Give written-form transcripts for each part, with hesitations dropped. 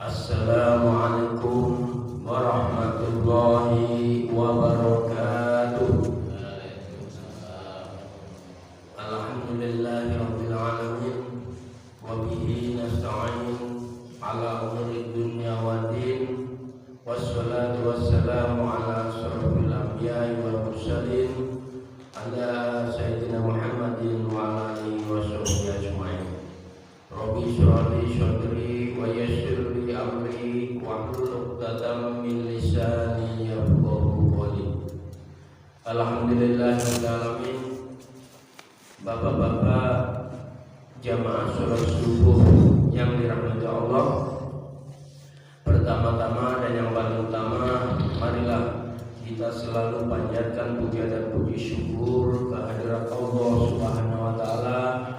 Assalamualaikum warahmatullahi wabarakatuh. Alhamdulillahirabbil alamin wa bihi nasta'in ala umuri dunya waddin wassalatu wassalamu ala asyrofil anbiya'i wal mursalin ala sayyidina Muhammadin wa ala alihi washabbihi ajmain. Rabbi shrah li sadri wa yassir li amri wahlul 'uqdatam min lisani yafqahu qawli. Alhamdulillahirabbil alamin. Bapak-bapak jamaah sholat subuh yang dirahmati Allah, pertama-tama dan yang paling utama, marilah kita selalu panjatkan puja dan puji syukur kehadirat Allah Subhanahu wa taala,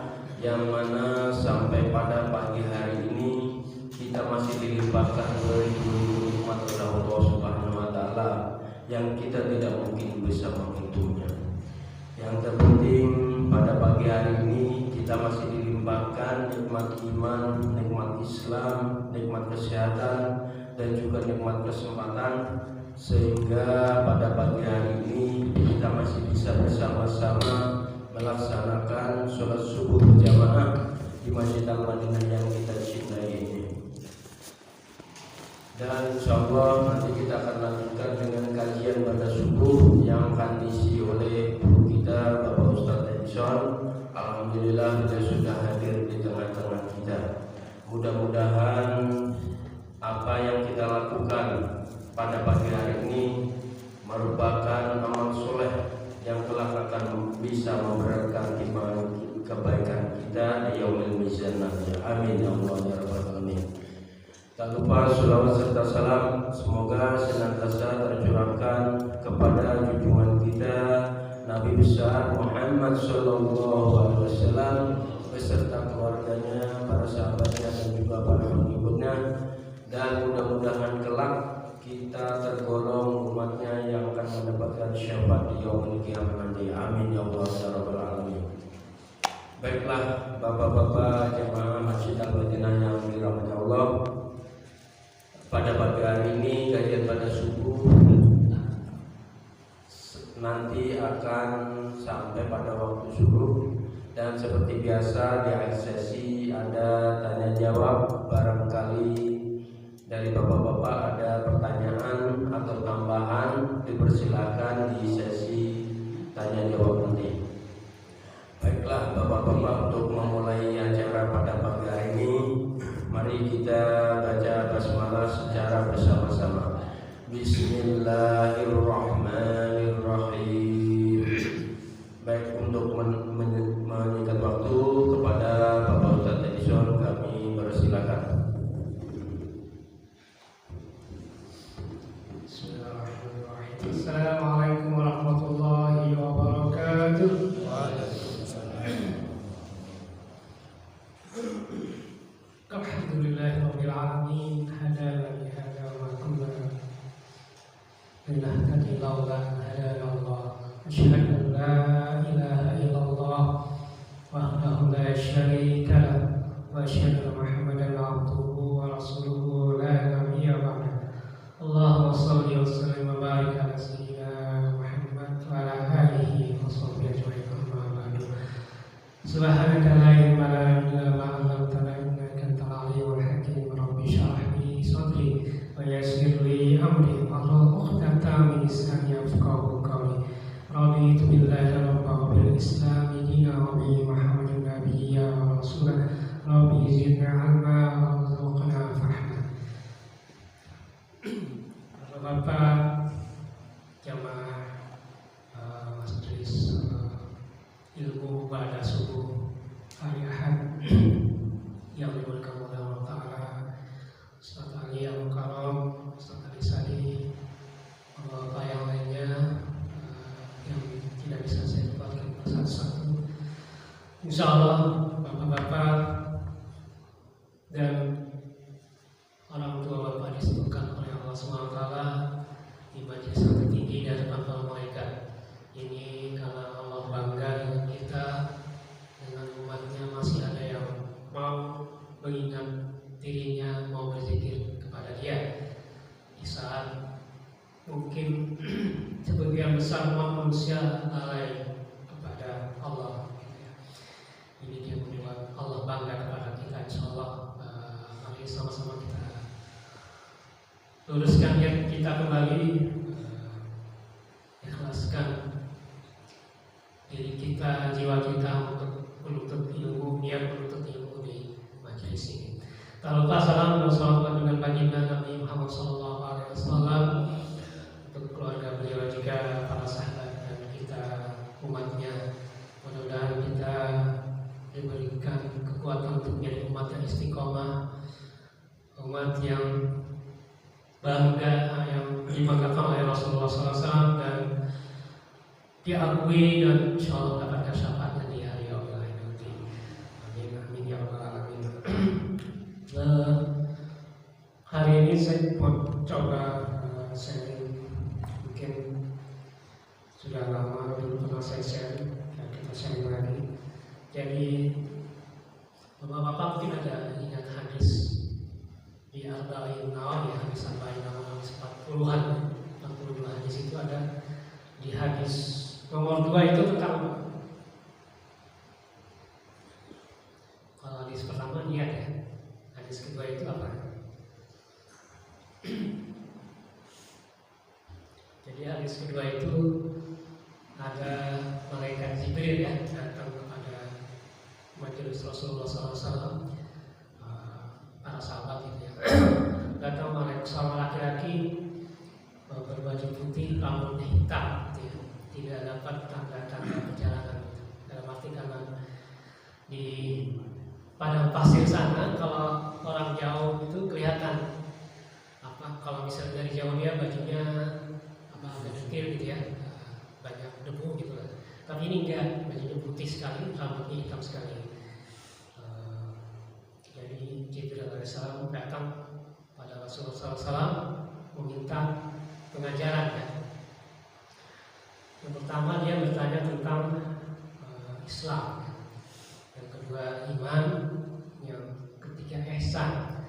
yang mana sampai pada pagi hari ini kita masih dilimpahkan beribu-ribu nikmat oleh Allah Subhanahu wa taala yang kita tidak mungkin bisa menghitungnya. Yang terpenting pada pagi hari ini kita masih dilimpahkan nikmat iman, nikmat Islam, nikmat kesehatan dan juga nikmat kesempatan, sehingga pada pagi hari ini kita masih bisa bersama-sama melaksanakan sholat subuh berjamaah di Masjid Al-Madinah yang kita cintai ini. Dan insyaallah nanti kita akan lanjutkan dengan kajian pada subuh yang akan diisi oleh guru kita Bapak Ustadz Edison. Alhamdulillah beliau sudah hadir di tengah-tengah kita. Mudah-mudahan apa yang kita lakukan pada pagi hari ini merupakan amal soleh yang kelak akan bisa memberatkan timbangan kebaikan kita di yaumil mizan nanti. Amin ya Allah ya rabbal alamin. Tak lupa sholawat serta salam semoga senantiasa tercurahkan kepada junjungan kita Nabi besar Muhammad sallallahu alaihi wasallam beserta keluarganya, para sahabatnya dan juga para pengikutnya, dan mudah-mudahan kelak kita tergolong umatnya yang akan mendapatkan syafaat di yaumil qiyamah nanti. Amin ya Allah ya rabbal alamin. Baiklah bapak-bapak jemaah Masjid Al-Madinah yang dirahmati Allah, pada pagi hari ini kajian pada subuh nanti akan sampai pada waktu subuh, dan seperti biasa di akhir sesi ada tanya jawab. Barangkali dari bapak-bapak ada pertanyaan atau tambahan, dipersilakan di sesi tanya jawab nanti. Baiklah bapak-bapak, untuk memulai acara pada pagi hari ini, mari kita baca basmalah secara bersama-sama. Bismillahirrahmanirrahim. Baik, untuk menyingkat waktu kepada Bapak Ustadz Edison kami persilakan. Bismillahirrahmanirrahim. Assalamualaikum warahmatullahi wabarakatuh. Alhamdulillahirabbil alamin. Hadana li hadza wa kunna linahtadi laula an hadana Allah. Asyhadu an la ilaha illallah wahdahu la syarika lahu wa asyhadu anna Muhammadan abduhu wa rasuluhu la nabiyya ba'dahu. Allahumma shalli wa sallim wa barik ala sayyidina Muhammad wa ala alihi wa sahbihi ajma'in. Amma ba'du. Subhanaka la ilma lana illa ma 'allamtana innaka antal alimul hakim. Rabbi shrah li sadri wa yassir li amri wahlul 'uqdatam min lisani yafqahu qawli. Raditu billahi rabban wa bil islami dinan wa bi Muhammadin nabiyya wa rasulan. Rabbi zidna 'ilma warzuqna fahma. Bapak jamaah majelis ilmu pada subuh hari Ahad yang diberkahi oleh Allah Ta'ala, Ustaz Ali Al-Mukarram, Ustaz Ali Sadi, bapak yang lainnya yang tidak bisa saya tempatkan satu-satu. Insya Allah bapak-bapak dan orang tua bapak disebutkan oleh Allah SWT di majelis yang tertinggi dari para malaikat. Ini karena Allah bangga dengan kita, dengan umatnya masih ada yang mau mengingat dirinya, mau berzikir. kita kembali ikhlaskan diri kita, jiwa kita untuk menuntut ilmu, niat menuntut ilmu di majelis ini. Tak lupa salam dan salawat dengan baginda Nabi Muhammad SAW, untuk keluarga beliau juga para sahabat dan kita umatnya. Mudah-mudahan kita diberikan kekuatan untuk menjadi umat yang istiqomah, umat yang bangga, yang dibanggakan oleh Rasulullah SAW dan diakui dan insya Allah dapatkan syafaatnya di hari yaumil nanti. Amin amin ya rabbal alamin. Hari ini saya mau coba sharing, mungkin sudah lama belum pernah saya sharing, dan kita sharing lagi. Jadi bapak-bapak mungkin ada ingat hadis di Arba'in Nawawi, hadis Arba'in Nawawi 40-an, 42 hadis itu ada. Di hadis nomor 2 itu tentang apa? Kalau hadis pertama niat ya, hadis kedua itu apa? Jadi hadis kedua itu ada malaikat Jibril ya datang kepada majelis Rasulullah SAW, para sahabat itu ya. Datang malaikat seorang laki-laki berbaju putih, rambutnya hitam, gitu ya. Tidak dapat tanda-tanda perjalanan. Dalam arti karena di padang pasir sana, kalau orang jauh itu kelihatan apa? Kalau misalnya dari jauh dia bajunya agak detil gitu ya, banyak debu gitu lah. Tapi ini enggak, bajunya putih sekali, rambutnya hitam sekali. Jadi Jibril alaihissalam datang pada Rasulullah SAW meminta pengajaran ya. Yang pertama dia bertanya tentang Islam, yang kedua iman, yang ketiga ihsan,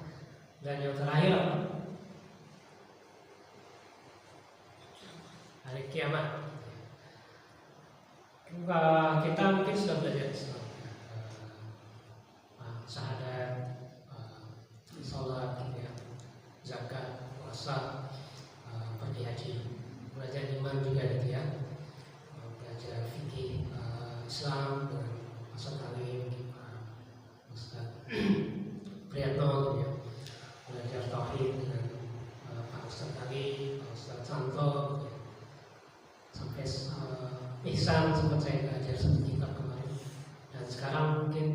dan yang terakhir apa? Hari kiamat. Kita mungkin sudah belajar Islam, syahadat, sholat, ya, zakat, puasa, pergi haji, belajar iman juga gitu ya, belajar fikih Islam dan Ustaz Ali, Ustaz Priyatno gitu ya, belajar tauhid dengan Pak Ustaz Ali, Pak Ustaz Santo gitu ya. Sampai ihsan sempat saya belajar satu kitab kemarin, dan sekarang mungkin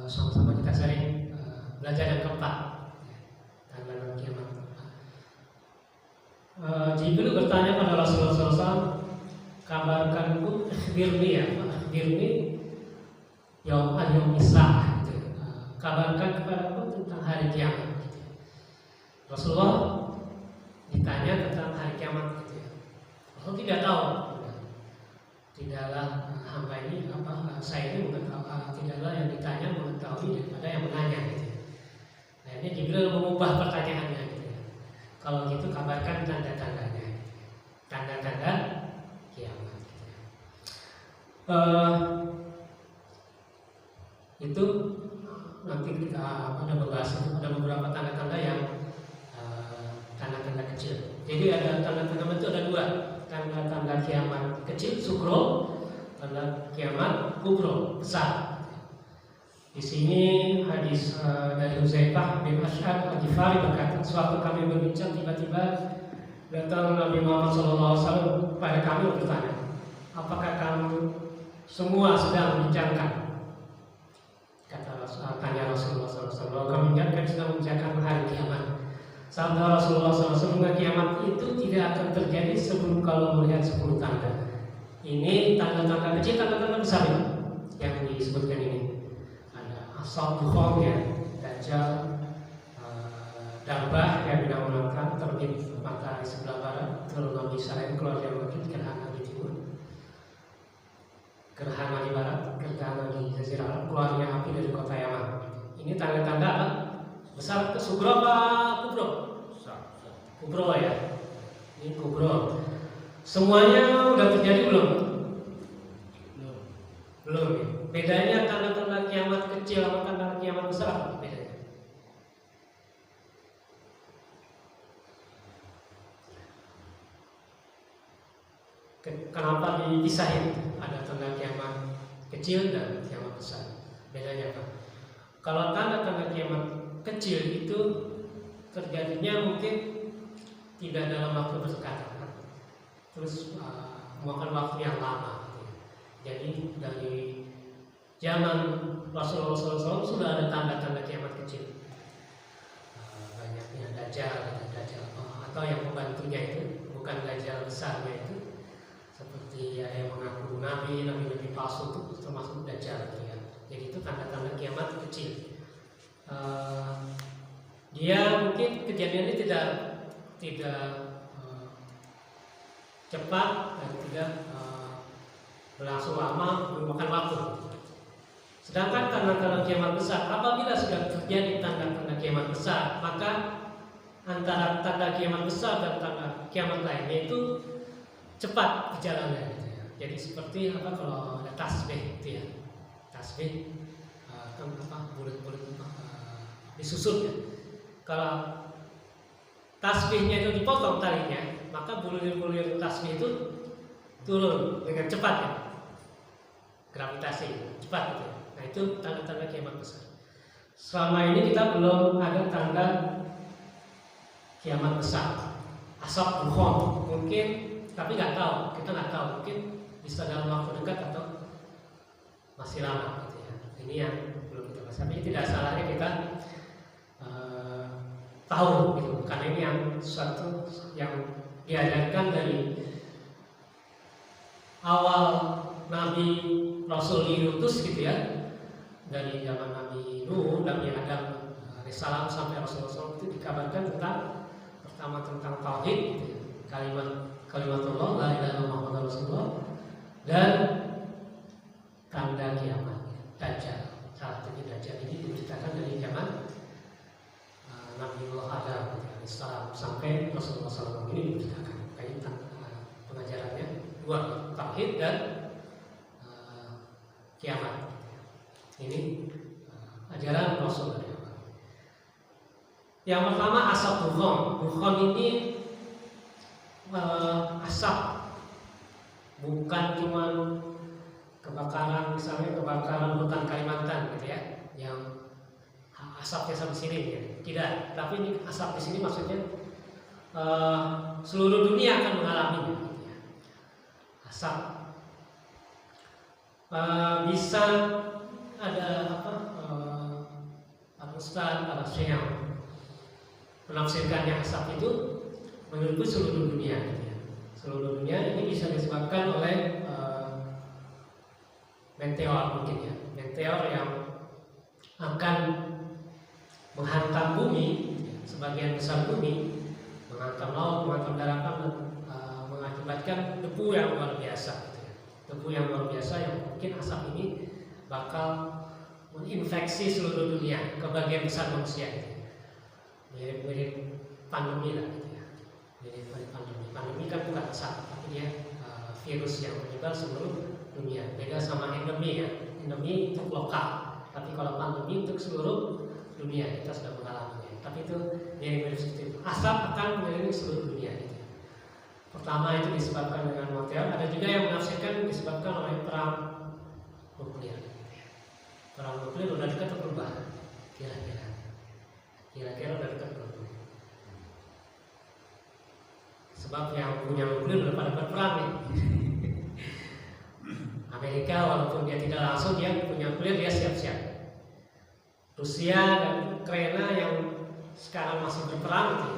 sama-sama kita sering belajar yang keempat, tanda kiamat. Jibril bertanya pada Rasulullah SAW, kabarkanku, birni ya, birni yaum al-misah, gitu. Kabarkan kepadaku tentang hari kiamat. Gitu. Rasulullah ditanya tentang hari kiamat, gitu ya. Rasul tidak tahu. Tidaklah hamba ini saya ini mengetahui, tidaklah yang ditanya mengetahui daripada yang menanya, gitu. Akhirnya Jibril mengubah pertanyaannya, gitu ya. Kalau gitu kabarkan tanda-tandanya, tanda-tanda kiamat. Itu nanti kita ada membahas itu, ada beberapa tanda-tanda yang tanda-tanda kecil. Jadi ada tanda-tanda itu ada dua, tanda-tanda kiamat kecil sukro, tanda kiamat kubro besar. Di sini hadis dari Huzaifah bin Asy'ad Al-Ghifari berkata, suatu kami berbincang, tiba-tiba datang Nabi Muhammad SAW pada kami bertanya, apakah kamu semua sedang membincangkan? Tanya Rasulullah SAW, kami ingatkan sedang membicarakan hari kiamat. Sabda Rasulullah SAW, kiamat itu tidak akan terjadi sebelum kalau melihat 10 tanda. Ini tanda-tanda kecil, tanda-tanda besar yang disebutkan ini. Asal dukhon ya, dajjal, dabah yang dinaunkan, terbit matahari sebelah barat, turun Nabi Israel, keluar dari Masjid, gerhana di timur, gerhana di barat, gerhana di Jazirah Arab, keluarnya api dari kota Yaman. Ini tanda-tanda apa? Besar ke sugro apa kubro? Kubro ya. Ini kubro. Semuanya udah terjadi belum? Belum ya. Bedanya tanda-tanda kiamat kecil sama tanda kiamat besar apa bedanya? Kenapa dipisahin? Ada tanda kiamat kecil dan kiamat besar. Bedanya apa? Kalau tanda-tanda kiamat kecil itu terjadinya mungkin tidak dalam waktu berdekatan, terus memakan waktu yang lama. Jadi dari zaman Rasulullah SAW sudah ada tanda-tanda kiamat kecil. Banyaknya dajjal atau yang pembantunya itu, bukan dajjal besarnya itu. Seperti ada yang mengaku nabi palsu itu termasuk dajjal gitu ya. Jadi itu tanda-tanda kiamat kecil. Dia mungkin kejadiannya tidak cepat dan tidak berlangsung lama, memakan waktu. Sedangkan tanda-tanda kiamat besar, apabila sudah terjadi tanda-tanda kiamat besar, maka antara tanda kiamat besar dan tanda kiamat lainnya itu cepat berjalannya gitu ya. Jadi seperti apa kalau ada tasbih gitu ya, tasbih kan bulat-bulat disusun ya. Kalau tasbihnya itu dipotong talinya, maka bulir-bulir tasbih itu turun dengan cepat ya, gravitasi cepat gitu. Nah itu tanda-tanda kiamat besar. Selama ini kita belum ada tanda kiamat besar, asap bukhon mungkin. Tapi nggak tahu, kita nggak tahu, mungkin bisa dalam waktu dekat atau masih lama gitu ya. Ini yang belum kita bahas. Tapi tidak salahnya kita tahu gitu, karena ini yang suatu yang diajarkan dari awal Nabi Rasul diutus gitu ya, dari zaman Nabi Nuh, Nabi Adam alaihissalam sampai Rasulullah SAW itu dikabarkan tentang pertama tentang tauhid gitu ya, kalimatullah la ilaha illallah Muhammadur Rasulullah, dan tanda kiamat dajjal. Salah satunya dajjal ini diceritakan dari zaman Nabiullah Adam alaihissalam sampai Rasulullah SAW ini diceritakan. Kayak pengajarannya dua, tauhid dan kiamat. Ini ajaran Rasul dari awal. Yang pertama asap bukhon. Bukhon ini asap, bukan cuma kebakaran, misalnya kebakaran hutan Kalimantan gitu ya, yang asapnya sampai sini ya. Tidak, tapi ini asap di sini maksudnya seluruh dunia akan mengalaminya gitu ya. Asap bisa ada Ustaz, para syekh yang menafsirkannya asap itu menurutku seluruh dunia gitu ya. Seluruh dunia ini bisa disebabkan oleh meteor mungkin ya, meteor yang akan menghantam bumi, sebagian besar bumi, menghantam laut, menghantam daratan, dan mengakibatkan debu yang luar biasa gitu ya. Debu yang luar biasa yang mungkin asap ini bakal menginfeksi seluruh dunia, kebagian besar manusia gitu. Mirip-mirip pandemi lah gitu ya. Mirip-mirip pandemi. Pandemi kan bukan asap, tapi dia virus yang menyebar seluruh dunia. Beda sama endemi ya. Endemi untuk lokal, tapi kalau pandemi untuk seluruh dunia, kita sudah mengalaminya. Tapi itu mirip-mirip seperti itu. Asap akan mengelilingi seluruh dunia gitu. Pertama itu disebabkan dengan meteor. Ada juga yang menafsirkan disebabkan oleh perang nuklir. Perang nuklir udah dekat atau berubah? Kira-kira udah dekat atau berubah? Sebab yang punya nuklir udah pada berperang nih. Amerika walaupun dia tidak langsung dia punya nuklir, dia siap-siap. Rusia dan Ukraina yang sekarang masih berperang gitu.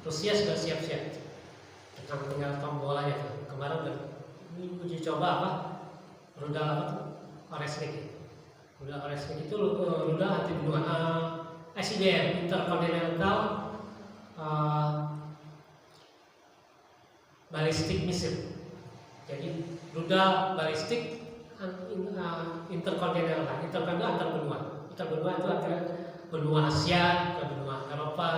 Rusia sudah siap-siap. Tinggal tombolanya tuh. Kemarin udah uji coba apa? Rudal apa tuh? Oresnik. Rudal Oresnik itu rudal anti benua ICBM, Intercontinental Ballistic Missile. Jadi rudal balistik interkontinental. Interkontinental antar benua. Antar benua itu antara benua Asia ke benua Eropa,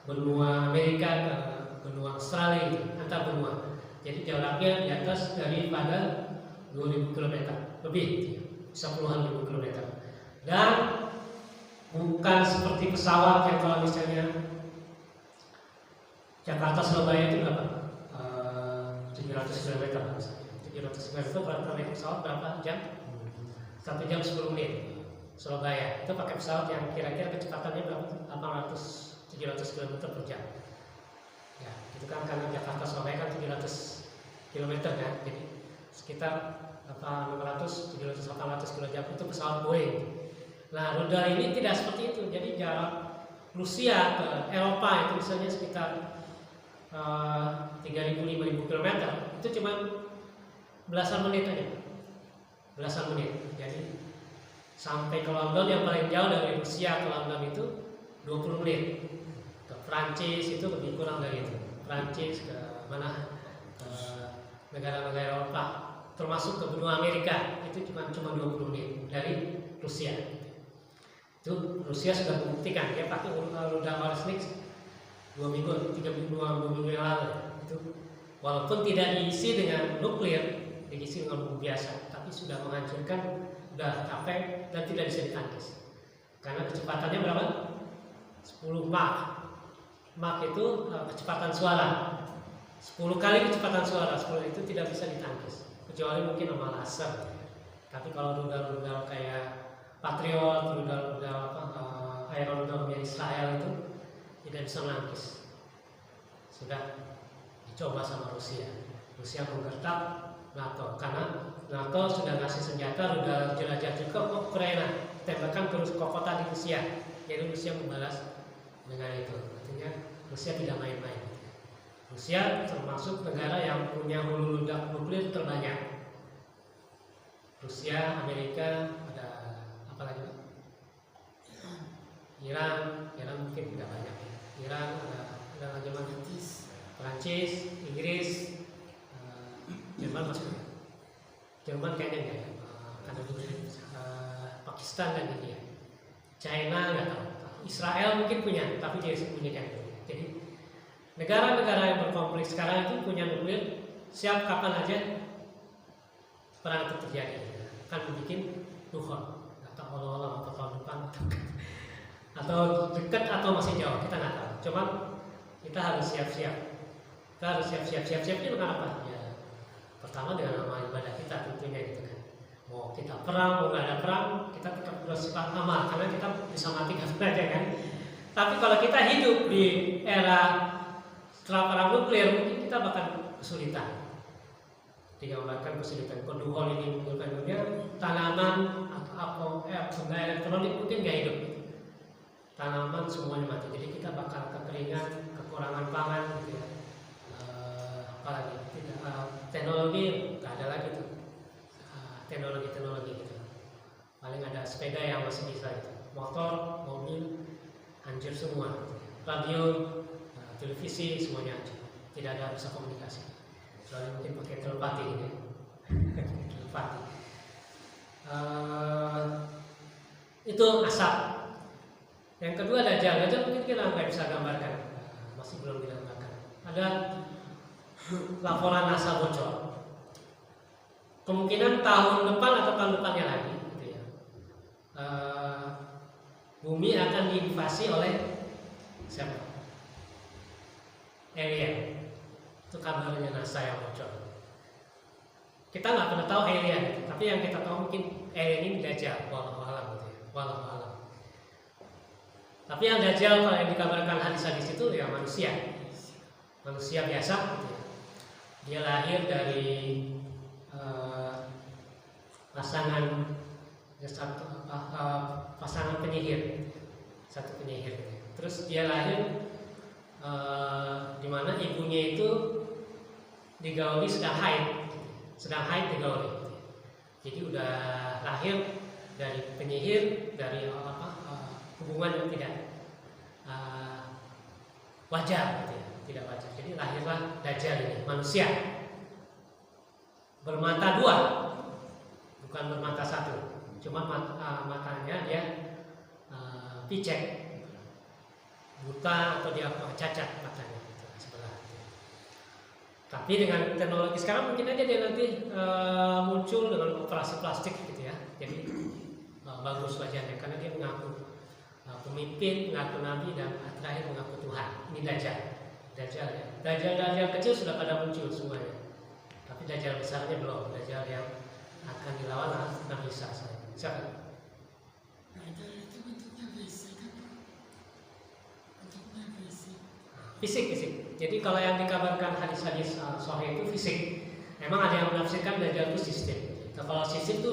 benua Amerika ke benua Australia, antar benua. Jadi jaraknya di atas daripada 2000 km lebih, bisa puluhan ribu kilometer. Dan bukan seperti pesawat yang kalau misalnya Jakarta Surabaya itu berapa? 17 700 km. 700 km itu berarti naik pesawat berapa jam? 1 jam 10 menit. Surabaya itu pakai pesawat yang kira-kira kecepatannya berapa? 700 km per jam. Ya, itu kan karena Jakarta Surabaya kan 700 km kan, jadi sekitar 700 800 km itu pesawat Boeing. Nah, rudal ini tidak seperti itu. Jadi jarak Rusia ke Eropa itu misalnya sekitar 3.000-5.000 km, itu cuma belasan menit aja. Belasan menit. Jadi sampai ke London yang paling jauh dari Rusia ke London itu 20 menit. Ke Prancis itu lebih kurang dari itu. Prancis ke mana? Ke negara-negara Eropa, termasuk ke benua Amerika, itu cuma 20 menit dari Rusia. Itu Rusia sudah membuktikan dia pakai rudal Oresnik 2 minggu yang lalu. Itu walaupun tidak diisi dengan nuklir, diisi dengan bom biasa, tapi sudah menghancurkan, sudah capek dan tidak bisa ditangkis. Karena kecepatannya berapa? 10 Mach. Mach itu kecepatan suara. 10 kali kecepatan suara. 10 itu tidak bisa ditangkis, kecuali mungkin sama laser. Tapi kalau rudal-rudal kayak Patriot, rudal-rudal Iron Dome Israel itu tidak bisa menangkis. Sudah dicoba sama Rusia. Rusia menggertak NATO karena NATO sudah ngasih senjata rudal jelajah juga ke Ukraina, tembakan terus ke kota di Rusia. Jadi Rusia membalas dengan itu. Artinya Rusia tidak main-main. Rusia termasuk negara yang punya hulu ledak nuklir terbanyak. Rusia, Amerika, ada apa lagi? Iran mungkin tidak banyak. Iran ada lagi mana? Perancis, Inggris, Jerman masuk. Jerman kayaknya enggak ya. Karena dulu Pakistan dan India. China nggak tahu. Israel mungkin punya, tapi dia sembunyikan. Jadi negara-negara yang berkonflik sekarang itu punya nuklir, siap kapan aja perang itu terjadi. Kan bikin duhon, atau olah atau tahun depan atau dekat atau masih jauh, kita nggak tahu. Cuman kita harus siap-siap. Kita harus siap-siapnya dengan apa? Ya, pertama dengan amal ibadah kita tentunya gitu kan. Mau kita perang, mau nggak ada perang, kita tetap bersifat amal karena kita bisa mati kapan aja kan. Tapi kalau kita hidup di era setelah perang nuklir, mungkin kita bakal kesulitan. Digambarkan kesulitan kedua ini menggunakan dunia tanaman atau benda elektronik mungkin nggak hidup. Tanaman semuanya mati. Jadi kita bakal kekeringan, kekurangan pangan, gitu ya. Apalagi teknologi nggak ada lagi tuh. Teknologi gitu. Paling ada sepeda yang masih bisa gitu. Motor, mobil hancur semua. Radio, televisi semuanya hancur. Tidak ada bisa komunikasi. Soalnya mungkin pakai telepati ini. Telepati. Itu asap. Yang kedua Dajjal. Dajjal mungkin kita nggak bisa gambarkan. Masih belum digambarkan. Ada laporan NASA bocor. Kemungkinan tahun depan atau tahun depannya lagi, gitu ya. Bumi akan diinvasi oleh siapa? Alien. Itu kabarnya NASA yang bocor. Kita nggak pernah tahu alien, tapi yang kita tahu mungkin alien ini Dajjal, wallahu a'lam gitu ya. Wallahu a'lam. Tapi yang Dajjal kalau yang dikabarkan hadis-hadis itu ya manusia biasa gitu ya. Dia lahir dari pasangan penyihir, satu penyihir. Terus dia lahir di mana ibunya itu digauli sedang haid digauli. Jadi udah lahir dari penyihir, dari hubungan yang tidak wajar, gitu ya. Tidak wajar. Jadi lahirlah Dajjal ini, manusia bermata dua, bukan bermata satu. Cuma matanya dia picek, buta atau dia cacat matanya gitu, sebelah. Tapi dengan teknologi sekarang mungkin aja dia nanti muncul dengan operasi plastik gitu ya. Jadi bagus wajahnya karena dia mengaku pemimpin, mengaku nabi dan terakhir mengaku Tuhan. Ini Dajjal ya. Dajjal kecil sudah pada muncul semuanya. Tapi Dajjal besarnya belum. Dajjal yang akan dilawan Nabi Isa. Siapa? Nah, itu bentuknya fisik kan? Bentuknya fisik. Fisik. Jadi kalau yang dikabarkan hadis-hadis sahih itu fisik. Memang ada yang menafsirkan Dajjal itu sistem. Nah, kalau sistem itu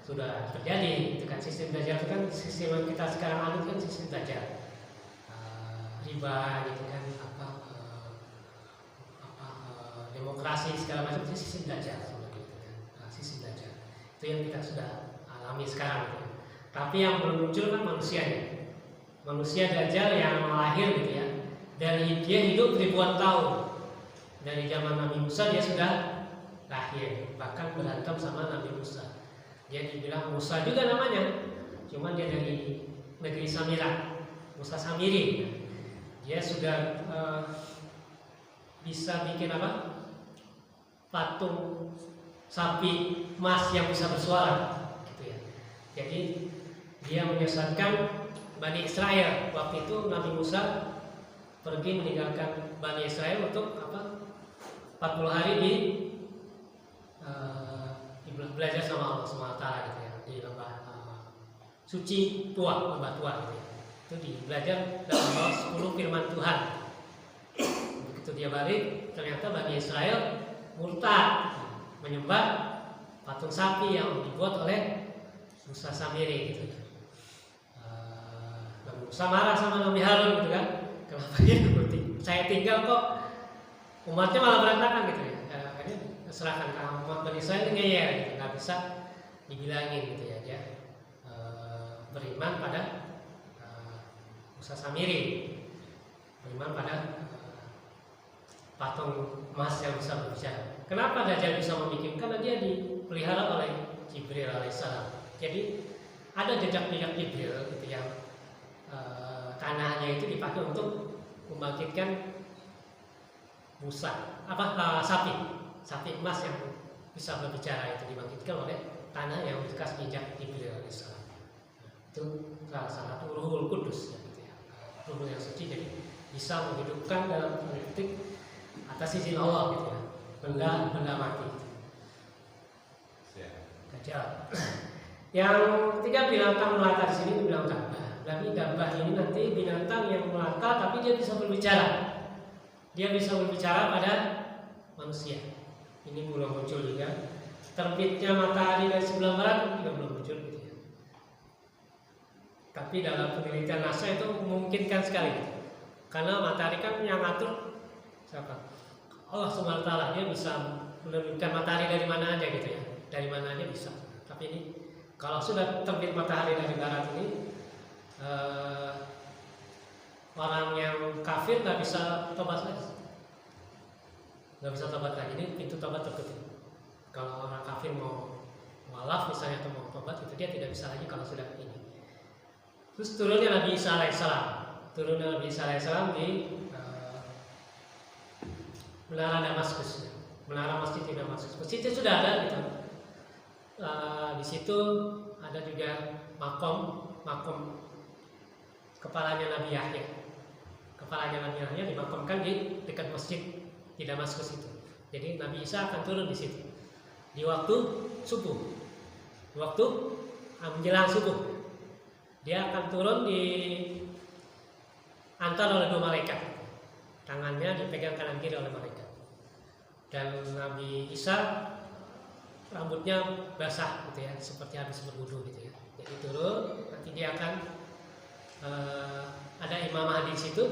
sudah terjadi. Itu kan sistem Dajjal itu kan sistem yang kita sekarang anut kan sistem Dajjal. Riba gitu kan, demokrasi segala macam itu sistem Dajjal gitu kan. Sistem Dajjal. Itu yang kita sudah alami sekarang gitu. Tapi yang belum muncul kan manusianya. Manusia Dajjal yang lahir gitu ya. Dan dia hidup ribuan tahun. Dari zaman Nabi Musa dia sudah lahir, bahkan berantem sama Nabi Musa. Dia dibilang Musa juga namanya, cuman dia dari negeri Samira, Musa Samiri. Dia sudah bisa bikin apa? Patung sapi emas yang bisa bersuara, gitu ya. Jadi dia menyesatkan Bani Israel. Waktu itu Nabi Musa pergi meninggalkan Bani Israel untuk apa? 40 hari di belajar sama Allah SWT gitu ya, di lembah suci tua, lembah tua gitu ya. Itu belajar dalam 10 firman Tuhan. Begitu dia balik, ternyata Bani Israel murtad, menyembah patung sapi yang dibuat oleh Musa Samiri gitu. Nabi Musa marah sama Nabi Harun gitu kan, kenapa ini saya tinggal kok umatnya malah berantakan gitu ya. Akhirnya serahkan ke umat Bani Israel ngeyel gitu, nggak bisa dibilangin gitu ya. Dia beriman pada Musa Samiri, beriman pada patung emas yang bisa berbicara. Kenapa Dajjal bisa membuat? Karena dia dipelihara oleh Jibril alaihissalam. Jadi ada jejak-jejak Jibril gitu yang tanahnya itu dipakai untuk membangkitkan Musa, sapi emas yang bisa berbicara itu dibangkitkan oleh tanah yang bekas jejak Jibril alaihissalam. Itu salah satu Ruhul Kudus ya, gitu ya. Ruhul yang suci, jadi bisa menghidupkan dalam politik atas izin Allah gitu ya, benda mati. Dajjal. Yang ketiga binatang melata di sini dibilang dabbah. Tapi dabbah ini nanti binatang yang melata tapi dia bisa berbicara. Dia bisa berbicara pada manusia. Ini belum muncul juga. Terbitnya matahari dari sebelah barat juga belum muncul gitu ya. Tapi dalam penelitian NASA itu memungkinkan sekali gitu. Karena matahari kan yang ngatur siapa? Allah SWT. Dia bisa menurunkan matahari dari mana aja gitu ya. Dari mana aja bisa. Tapi ini kalau sudah terbit matahari dari barat ini, orang yang kafir nggak bisa tobat lagi. Nggak bisa tobat lagi, ini pintu tobat tertutup. Kalau orang kafir mau walaf misalnya atau mau tobat itu dia tidak bisa lagi kalau sudah ini. Terus turunnya Nabi Isa alaihissalam. Turunnya Nabi Isa alaihissalam di Menara Damaskus, menara Masjid di Damaskus. Masjid itu sudah ada gitu. Di situ ada juga makom kepalanya Nabi Yahya. Kepalanya Nabi Yahya dimakamkan di dekat masjid di Damaskus itu. Jadi Nabi Isa akan turun di situ di waktu subuh, di waktu menjelang subuh. Dia akan turun di antar oleh 2 malaikat. Tangannya dipegang kanan kiri oleh malaikat. Dan Nabi Isa rambutnya basah gitu ya, seperti habis berwudu gitu ya. Jadi turun, nanti dia akan ada Imam Mahdi di situ.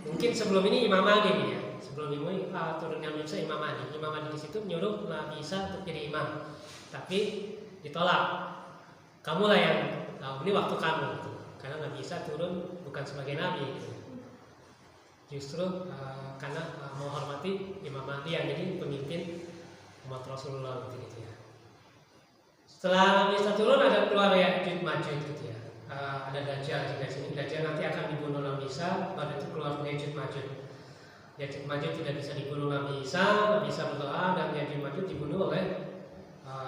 Mungkin sebelum ini Imam Mahdi nih ya. Sebelum ini turunnya Nabi Isa Imam Mahdi. Imam Mahdi di situ menyuruh Nabi Isa untuk jadi imam. Tapi ditolak. Kamulah yang ini waktu kamu gitu. Karena Nabi Isa turun bukan sebagai nabi gitu. Justru karena menghormati Imam Mahdi yang jadi pemimpin umat Rasulullah gitu ya. Setelah Nabi Isa turun ada keluar Ya'juj Ma'juj gitu ya. Ada Dajjal juga sini. Dajjal nanti akan dibunuh Nabi Isa, baru itu keluar Ya'juj Ma'juj. Ya'juj Ma'juj tidak bisa dibunuh Nabi Isa berdoa dan Ya'juj Ma'juj dibunuh oleh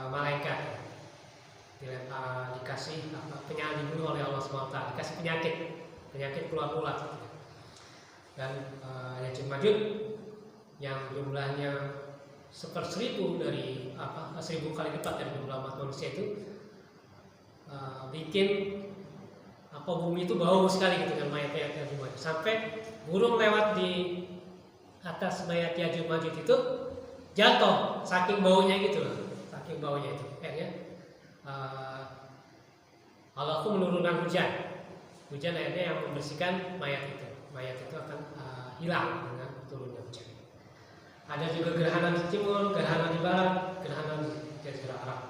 malaikat. Dikasih penyakit, dibunuh oleh Allah SWT, dikasih penyakit keluar ulat gitu ya. Dan Ya'juj Ma'juj yang jumlahnya 1/1000 dari 1000 kali lipat dari jumlah umat manusia itu bikin bumi itu bau sekali gitu dengan mayat-mayat Yajuj Majuj. Sampai burung lewat di atas mayat Yajuj Majuj itu jatuh saking baunya gitu loh, saking baunya itu. Akhirnya Allah itu menurunkan hujan akhirnya yang membersihkan mayat itu. Mayat itu akan hilang dengan turunnya hujan. Ada juga gerhana di timur, gerhana di barat, gerhana di Jazirah Arab.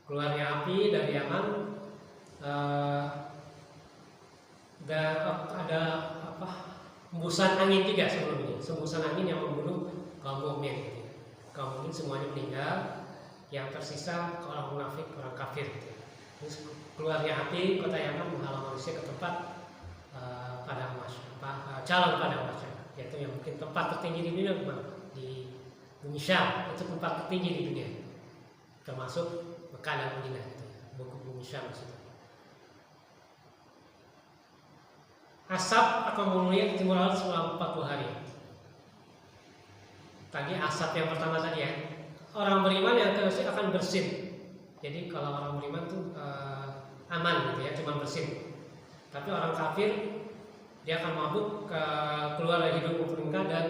Keluarnya api dari Yaman, ada hembusan angin juga sebelumnya, hembusan angin yang membunuh kaum mukmin. Gitu. Kaum mukmin semuanya meninggal, yang tersisa orang munafik, orang kafir. Gitu. Terus keluarnya api kota Yaman menghalang manusia ke tempat padang mahsyar, calon padang mahsyar, yaitu yang mungkin tempat tertinggi di dunia, di bumi Syam, itu tempat tertinggi di dunia, termasuk Mekah dan Madinah, gitu. Bumi Syam itu. Asap akan memenuhi timur laut selama 40 hari. Tadi asap yang pertama tadi ya. Orang beriman yang terus akan bersin. Jadi kalau orang beriman tuh aman gitu ya, cuma bersin. Tapi orang kafir dia akan mabuk keluar dari hidung muka dan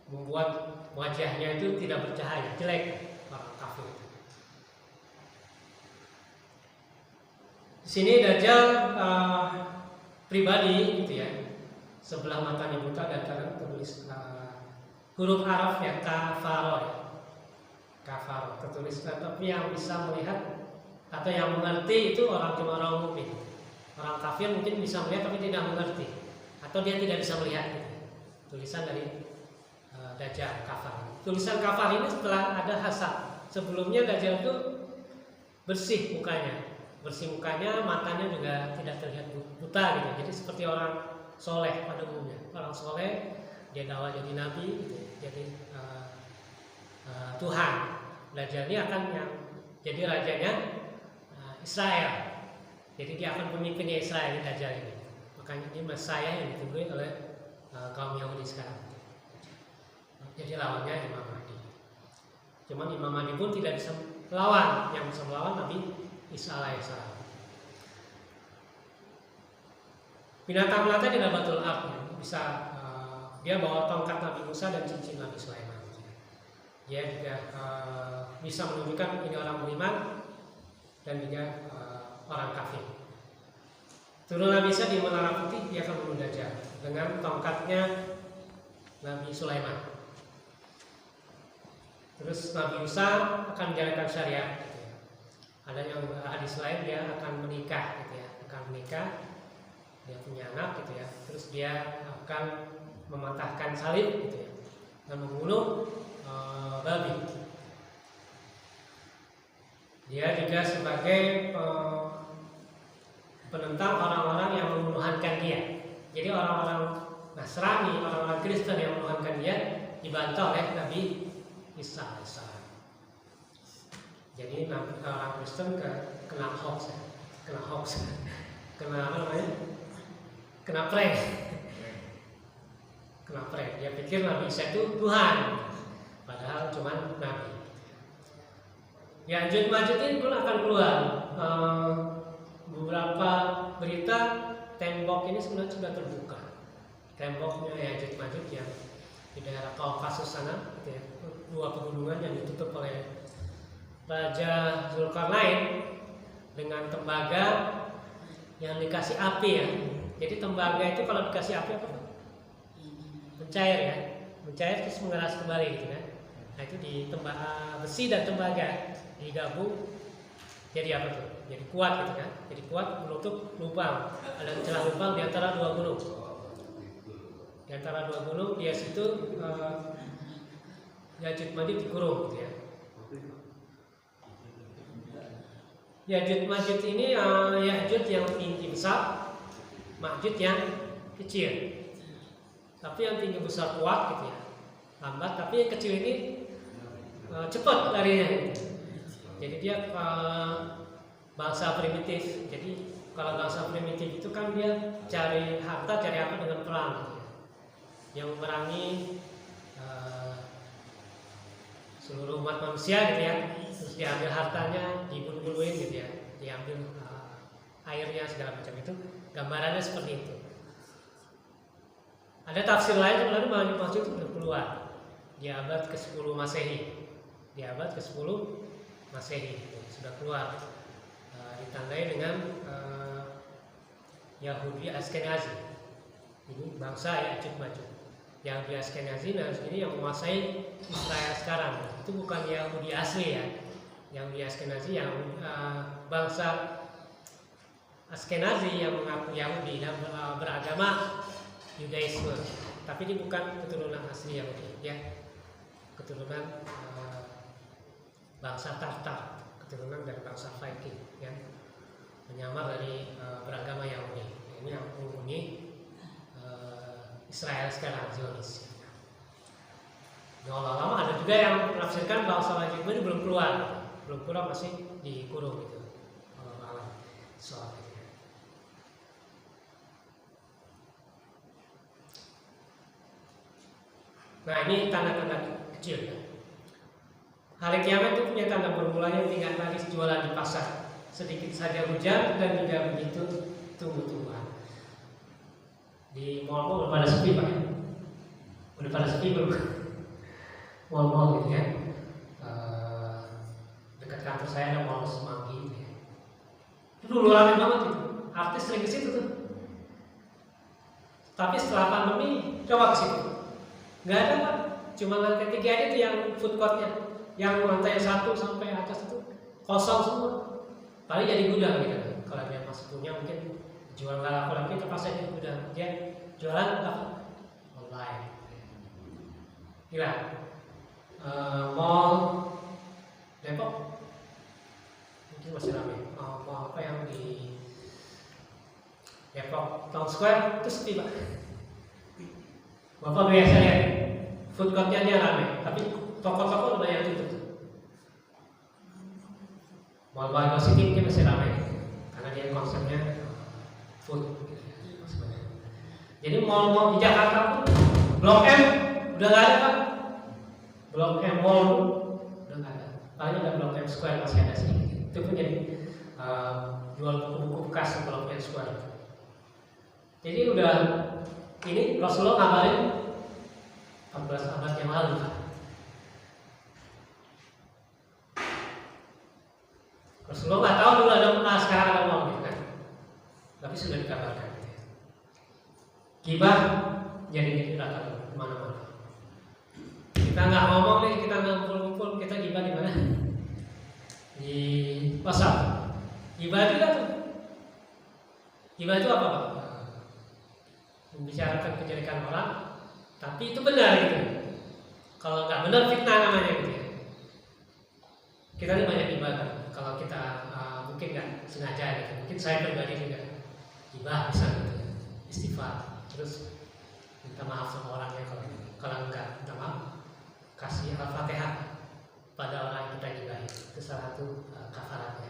membuat wajahnya itu tidak bercahaya, jelek orang kafir. Di sini Dajjal pribadi gitu ya, sebelah matanya buta dan tertulis huruf Arab ya, kafaro, tertulis. Tapi yang bisa melihat atau yang mengerti itu cuma orang mukmin. Orang kafir mungkin bisa melihat tapi tidak mengerti, atau dia tidak bisa melihat gitu. Tulisan dari Dajjal kafar. Tulisan kafar ini setelah ada hasad. Sebelumnya Dajjal itu bersih mukanya, matanya juga tidak terlihat buta gitu. Jadi seperti orang soleh pada umumnya. Orang soleh dia dakwah jadi nabi gitu, jadi Tuhan. Dajjal ini akan yang jadi rajanya Israel. Jadi dia akan pemimpinnya Israel di Dajjal ini. Makanya ini Mesias yang ditunggu oleh kaum Yahudi sekarang. Jadi lawannya Imam Mahdi. Cuman Imam Mahdi pun tidak bisa melawan. Yang bisa melawan Nabi Isa alaihissalam. Binatang melata di Nabatul Ard bisa dia bawa tongkat Nabi Musa dan cincin Nabi Sulaiman. Dia juga bisa menunjukkan ini orang beriman dan juga orang kafir. Turun Nabi Isa di Menara Putih, dia akan membunuh Dajjal dengan tongkatnya Nabi Sulaiman. Terus Nabi Musa akan menjalankan syariat. Gitu ya. Ada yang hadis lain dia akan menikah, gitu ya, dia punya anak, gitu ya. Terus dia akan mematahkan salib, gitu ya, dan membunuh babi. Dia juga sebagai penentang orang-orang yang menuhankan dia. Jadi orang-orang Nasrani, orang-orang Kristen yang menuhankan dia dibantah oleh Nabi Isa alaihissalam. Jadi orang Kristen kena hoax, kena prank. Dia pikir Nabi Isa itu Tuhan, padahal cuma Nabi. Yajuj Majuj ini pun akan keluar. Beberapa berita tembok ini sebenarnya sudah terbuka. Temboknya Yajuj Majuj yang di daerah Kaukasus sana, gitu ya, dua pegunungan yang ditutup oleh Raja Zulkarnain dengan tembaga yang dikasih api ya. Jadi tembaga itu kalau dikasih api apa? Mencair ya, mencair terus mengeras kembali gitu kan. Nah itu di besi dan tembaga digabung jadi apa tuh? Jadi kuat gitu kan. Jadi kuat menutup lubang. Ada celah lubang di antara dua gunung. Di antara dua gunung di situ Yajuj Majuj dikurung gitu ya. Yajuj Majuj ini Yajuj yang tinggi besar, Majuj yang kecil. Tapi yang tinggi besar kuat gitu ya, lambat. Tapi yang kecil ini cepat larinya. Jadi dia bangsa primitif. Jadi kalau bangsa primitif itu kan dia cari harta, cari apa dengan perang gitu ya. Yang memerangi seluruh umat manusia gitu ya, terus diambil hartanya, dibunuh-bunuhin gitu ya, diambil airnya segala macam, itu gambarannya seperti itu. Ada tafsir lain sebenarnya maksud itu sudah keluar di abad ke-10 Masehi, di abad ke-10 Masehi sudah keluar, ditandai dengan Yahudi Askenazi. Ini bangsa Ya'juj Ma'juj. Yahudi Askenazi ini yang menguasai Israel sekarang. Itu bukan Yahudi asli ya. Yahudi Askenazi yang bangsa Askenazi yang mengaku Yahudi dan beragama Yudaisme. Tapi ini bukan keturunan asli Yahudi ya. Keturunan bangsa Tartar, keturunan dari bangsa Viking ya. Menyamar dari beragama Yahudi. Ini yang menghuni Israel sekarang, Zionis. Ya Allah lama ada juga yang menafsirkan bangsa Ya'juj ini belum keluar, masih dikurung gitu. Allah soal itu. Nah ini tanda-tanda kecil ya. Hari kiamat itu punya tanda bermulanya tinggal laris jualan di pasar, sedikit saja hujan dan tidak begitu tumbuh-tumbuhan. Di mall-mall udah pada sepi Pak ya? Udah pada sepi belum? Mall-mall gitu ya. Dekat kantor saya ada mall Semanggi gitu ya. Itu dulu ramai banget itu. Artis sering ke situ tuh. Tapi setelah pandemi coba ke situ. Gak ada Pak. Cuma lantai 3 aja tuh yang food courtnya. Yang lantai 1 sampai atas itu kosong semua. Paling jadi gudang gitu. Kalau dia masih punya mungkin jual laku-laku terpaksa jadi gudang. Dia jualan apa? Online. Gila. Mall Depok mungkin masih ramai. Mall apa yang di Depok Town Square itu sepi Pak. Bapak biasa lihat food courtnya dia ramai, tapi toko-toko udah yang tutup. Mall-mall City mungkin masih ramai karena dia konsepnya food. Jadi mall-mall di Jakarta pun Blok M udah nggak ada Pak. Blok M Mall udah nggak ada. Paling ada Blok M Square masih ada sedikit. Itu pun jadi jual buku-buku bekas di Blok M Square. Jadi udah ini Rasulullah ngabarin 14 abad yang lalu Pak. Rasulullah nggak tahu dulu ada sekarang ada mall gitu kan. Tapi sudah dikabarkan. Gibah jadi rata kemana-mana. Kita nggak ngomong nih, kita nggak ngumpul-ngumpul, kita gibah di mana? Di WhatsApp. Gibah itu kan? Gibah itu apa Pak? Membicarakan kejelekan orang, tapi itu benar gitu. Kalau nggak benar fitnah namanya gitu ya. Kita ini banyak gibah kan? Kalau kita mungkin nggak sengaja gitu, mungkin saya pribadi juga gibah bisa gitu, istighfar. Terus minta maaf sama orangnya kalau enggak minta maaf, kasih Al-Fatihah pada orang yang kita gibahin. Itu salah satu kafaratnya.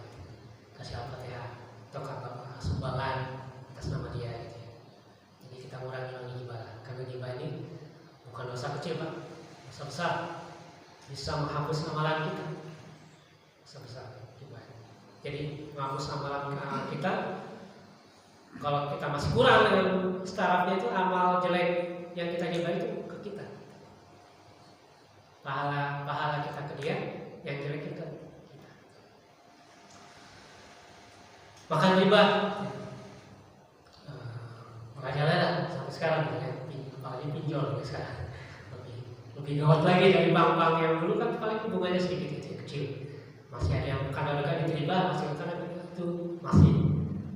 Kasih Al-Fatihah atau kata sumbangan atas nama dia gitu ya. Jadi kita mengurangi gibah. Karena gibah ini bukan dosa kecil Pak, dosa besar. Bisa menghapus amalan kita. Dosa besar gibah. Jadi menghapus amalan kita. Kalau kita masih kurang dengan starafnya itu amal jelek yang kita gibah itu ke kita. Pahala kita ke dia, yang jelek itu kita. Makan gibah merajalela sampai sekarang ya, apalagi pinjol sekarang lebih gawat lagi dari bank-bank yang dulu kan paling bunganya sedikit kecil. Masih ada yang kadang-kadang diterima, masih kadang-kadang itu masih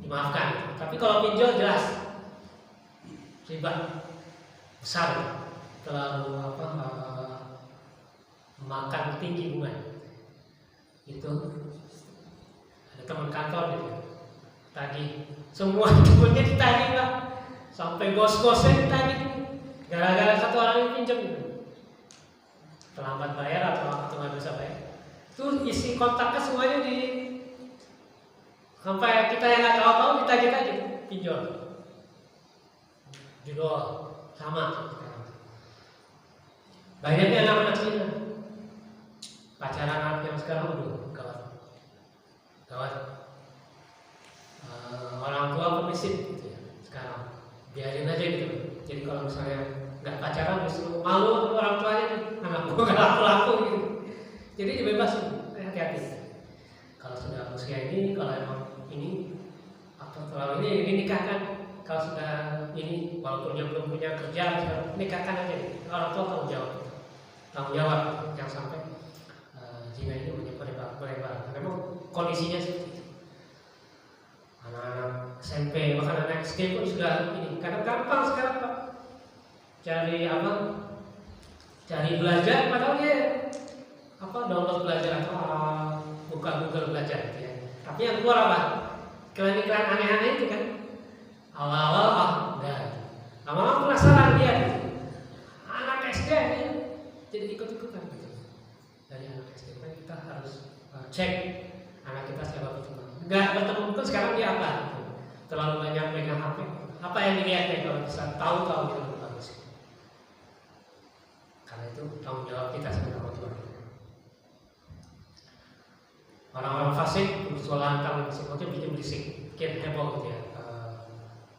dimaafkan. Tapi kalau pinjol jelas riba besar, terlalu makan tinggi bunga. Itu ada teman kantor gitu, tagih semua temennya ditagih Pak, sampai bos-bosnya ditagih gara-gara satu orang yang pinjam gitu. Terlambat bayar atau nggak bisa bayar. Itu isi kontaknya semuanya di sampai kita yang nggak tahu ditagih-tagih pinjol. Judul sama. Banyaknya anak-anak Cina. pacaran anak yang sekarang gawat. Orang tua permisif gitu ya sekarang, biarin aja gitu. Jadi kalau misalnya nggak pacaran justru malu orang tuanya nih, anak gua nggak laku-laku gitu. Jadi dibebasin, hati-hati. Kalau sudah usia ini, kalau emang ini atau terlalu ini dinikahkan. Kalau sudah ini, walaupun dia belum punya kerja, nikahkan aja. Orang tua tanggung jawab, jangan sampai zina ini menyebar. Memang kondisinya seperti itu. Anak SMP, bahkan anak SD pun sudah ini. Karena gampang sekarang Pak, cari belajar, padahal dia download belajar atau buka Google belajar gitu ya. Tapi yang keluar apa? Iklan-iklan aneh-aneh itu kan. Awal-awal enggak. Lama-lama penasaran dia. Anak SD ini jadi ikut-ikutan gitu. Dari anak SD kan kita harus cek anak kita siapa betul. Enggak bertemu pun sekarang dia apa? Terlalu banyak megang HP. Apa yang dilihatnya kalau bisa tahu itu lebih bagus. Karena itu tanggung jawab kita sebagai orang tua. Orang-orang fasik bersoal tentang semuanya bikin bikin heboh gitu ya.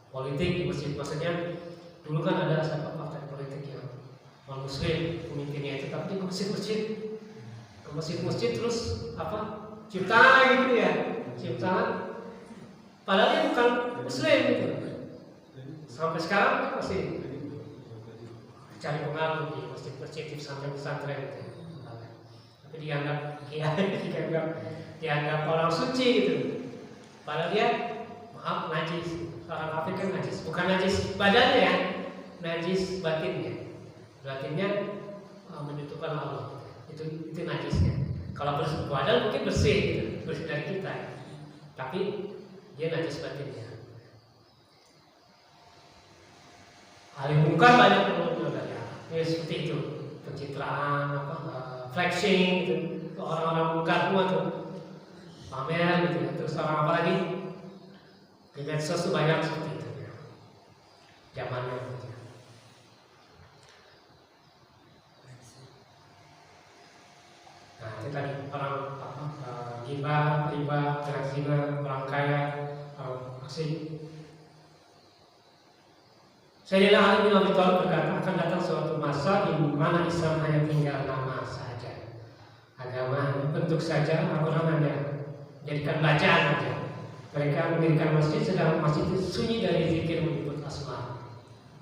Politik di masjid, maksudnya dulu kan ada partai politik yang non muslim pemimpinnya itu, tapi di masjid terus ciptaan gitu ya, ciptaan padahal dia bukan muslim gitu. Sampai sekarang kan masih cari pengaruh di masjid-masjid di pesantren gitu. Tapi dianggap orang suci gitu. Padahal dia najis. Orang kafir kan najis, bukan najis badannya ya, najis batinnya. Batinnya menyentuhkan Allah. Itu najisnya. Kalau badan mungkin bersih dari kita. Tapi dia najis batinnya. Hal yang bukan banyak menurut ya. Ya seperti itu, pencitraan, flexing gitu. Orang-orang bukan semua tuh pamer gitu ya. Terus orang apa lagi? Di medsos itu banyak seperti itu ya. Zamannya gitu. Nah itu tadi orang riba, gerak zina, orang kaya, asing. Sayyidina Ali bin Abi Thalib berkata, akan datang suatu masa di mana Islam hanya tinggal nama saja, agama bentuk saja, Al-Quran hanya jadikan bacaan saja. Mereka mendirikan masjid, sedang masjid itu sunyi dari zikir menyebut asma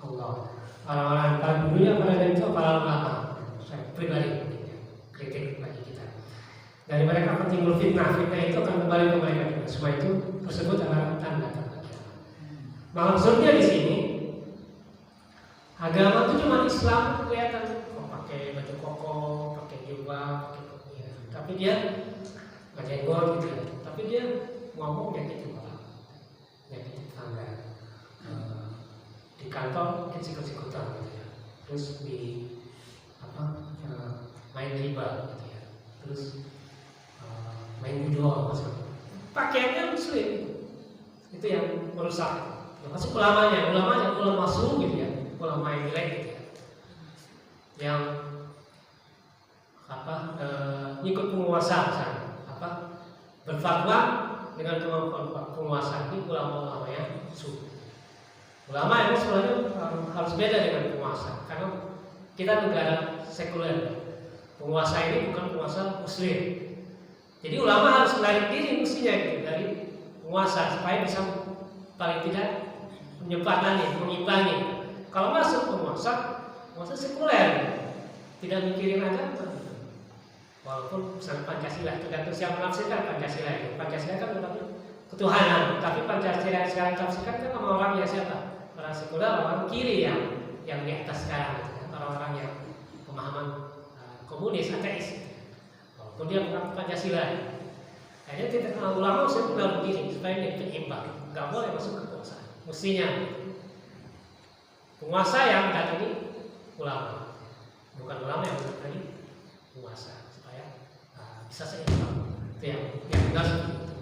Allah. Orang-orang yang paling dulunya pada itu para ulama. Saya pribadi kritik bagi kita. Dari mereka akan timbul fitnah itu akan kembali ke mereka. Semua itu tersebut adalah tanda-tanda kiamat. Maksudnya di sini agama itu cuma Islam kelihatan, pakai baju koko, pakai jubah, pakai kopiah. Tapi dia nggak jenggot gitu ya. Tapi dia ngomong gitu malah, gitu tangga. Di kantor mungkin sikut-sikutan gitu ya. Terus di main riba gitu ya. Terus main judi maksudnya. Pakaiannya muslim. Itu yang merusak. Masuk ulama suruh gitu ya. Ulama yang jelek gitu ya. Yang ikut penguasa misalnya, berfatwa dengan kemampuan penguasa. Ini ulama-ulama yang suruh. Ulama yang sebenarnya harus beda dengan penguasa, karena kita negara sekuler. Penguasa ini bukan penguasa muslim. Jadi ulama harus menarik diri mestinya gitu dari penguasa supaya bisa paling tidak mengimbangi. Kalau masuk penguasa sekuler, tidak mikirin agama. Walaupun misalnya Pancasila, tergantung siapa menafsirkan Pancasila itu. Pancasila kan berarti ketuhanan, tapi Pancasila yang sekarang tafsirkan kan sama orang yang siapa? Orang sekuler, orang kiri yang di atas sekarang, orang-orang yang pemahaman komunis, ateis. Walaupun dia bukan Pancasila. Akhirnya kita ulama harus menaruh diri supaya dia penyeimbang. Gak boleh masuk ke kekuasaan. Mestinya penguasa yang datang ulama, bukan ulama yang datang penguasa, supaya bisa seimbang. Itu yang benar seperti itu.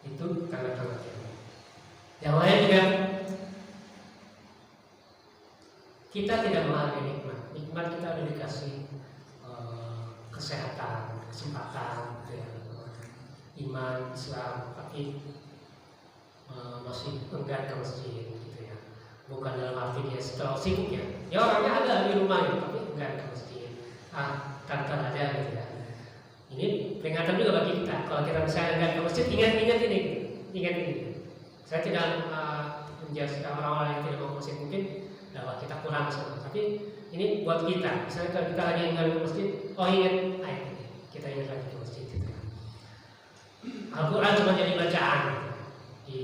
Itu tanda-tandanya. Yang lain juga, kita tidak menghargai nikmat Cuman kita udah dikasih kesehatan, kesempatan gitu ya, iman, Islam, tapi masih enggan ke masjid gitu ya. Bukan dalam arti dia terlalu sibuk ya. Ya orangnya ada di rumahnya, tapi enggan ke masjid. Tanpa ada gitu ya. Ini peringatan juga bagi kita. Kalau kita misalnya enggan ke masjid, ingat ini. Saya tidak menjadi orang-orang yang tidak mau ke masjid, mungkin dakwah kita kurang sama. Tapi ini buat kita. Misalnya kalau kita lagi enggan ke masjid, ingat ayat ini. Kita ingat lagi ke masjid gitu ya. Al-Quran cuma jadi bacaan di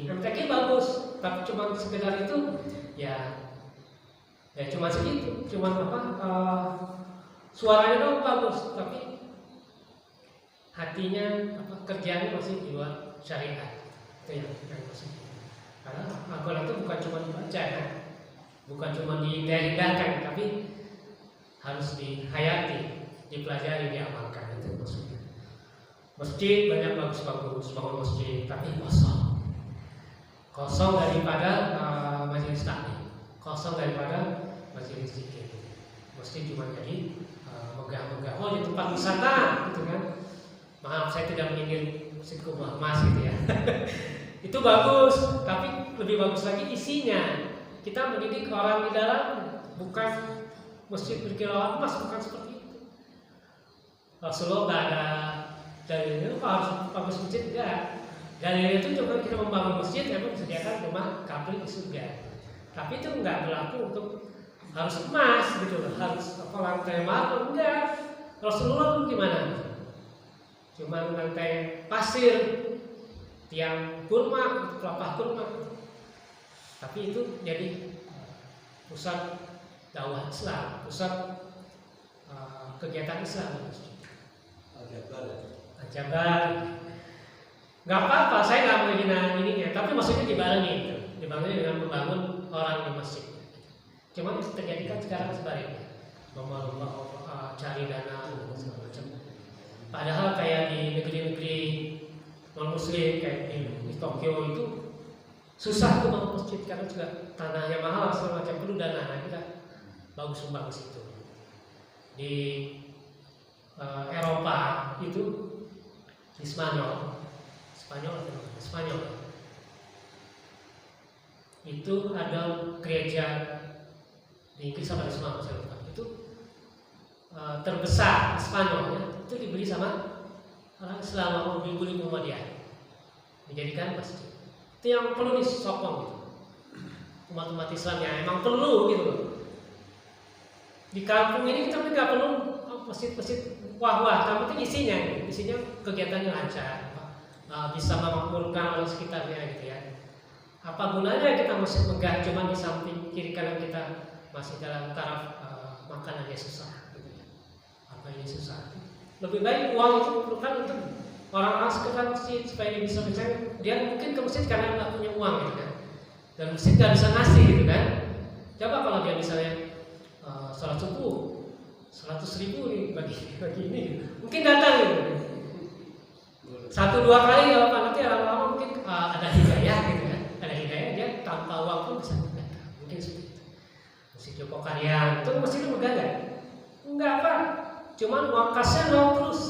MTQ bagus, tapi cuma sekedar itu ya cuma segitu, cuma suaranya dong bagus, tapi hatinya kerjanya masih di luar syariat. Itu yang masih. Karena Al-Quran itu bukan cuma dibaca ya, bukan cuma diindahkan, tapi harus dihayati, dipelajari, diamalkan, itu maksudnya. Masjid banyak bagus-bagus bangun masjid, tapi kosong daripada majelis taklim, kosong daripada majelis zikir. Masjid cuma jadi megah-megah. Di tempat wisata gitu kan. Maaf, saya tidak menginginkan masjid Kubah Mas gitu ya. Itu bagus, tapi lebih bagus lagi isinya. Kita mendidik orang di dalam, bukan masjid berkilau emas, bukan seperti itu. Rasulullah nggak ada dalilnya harus bagus masjid, enggak. Dalilnya itu cuma kita membangun masjid, memang disediakan rumah kapling di surga. Tapi itu enggak berlaku untuk harus emas gitu, harus lantai marmer, enggak. Rasulullah itu gimana? Cuma lantai pasir, tiang kurma, kelapa kurma. Tapi itu jadi pusat dakwah Islam, pusat kegiatan Islam. Jabar, nggak apa-apa, saya nggak menghina ininya, tapi maksudnya dibarengi dengan membangun orang di masjid. Cuma itu terjadi kan sekarang sebaliknya, lomba-lomba cari dana segala macam. Padahal kayak di negeri-negeri non muslim kayak di Tokyo itu susah tuh bangun masjid karena juga tanahnya mahal segala macam, perlu dana. Nah, kita bagus itu di Eropa itu. Di Spanyol itu ada gereja di Inggris sama di Spanyol, saya lupa. Itu terbesar di Spanyol ya. Itu dibeli sama orang Islam, dibeli Muhammadiyah, dijadikan masjid. Itu yang perlu disokong gitu. Umat-umat Islam yang emang perlu gitu loh. Di kampung ini kita nggak perlu masjid-masjid wah, yang penting isinya kegiatannya lancar, bisa memakmurkan orang sekitarnya gitu ya. Apa gunanya kita masih megah cuma di samping kiri kanan kita masih dalam taraf makan aja susah gitu ya. Apa ini susah? Lebih baik uang itu perlukan untuk orang-orang sekitar masjid supaya dia bisa misalnya dia mungkin ke masjid karena nggak punya uang gitu kan, dan masjid nggak bisa ngasih gitu kan. Coba kalau dia misalnya sholat subuh 100.000 nih bagi ini, mungkin datang gitu. 1-2 kali kalau nanti lama-lama mungkin ada hidayah gitu kan, ada hidayah dia tanpa uang pun bisa datang, mungkin seperti itu. Masjid Joko Karyan itu masjid megah kan? Enggak apa, cuman uang kasnya nol terus.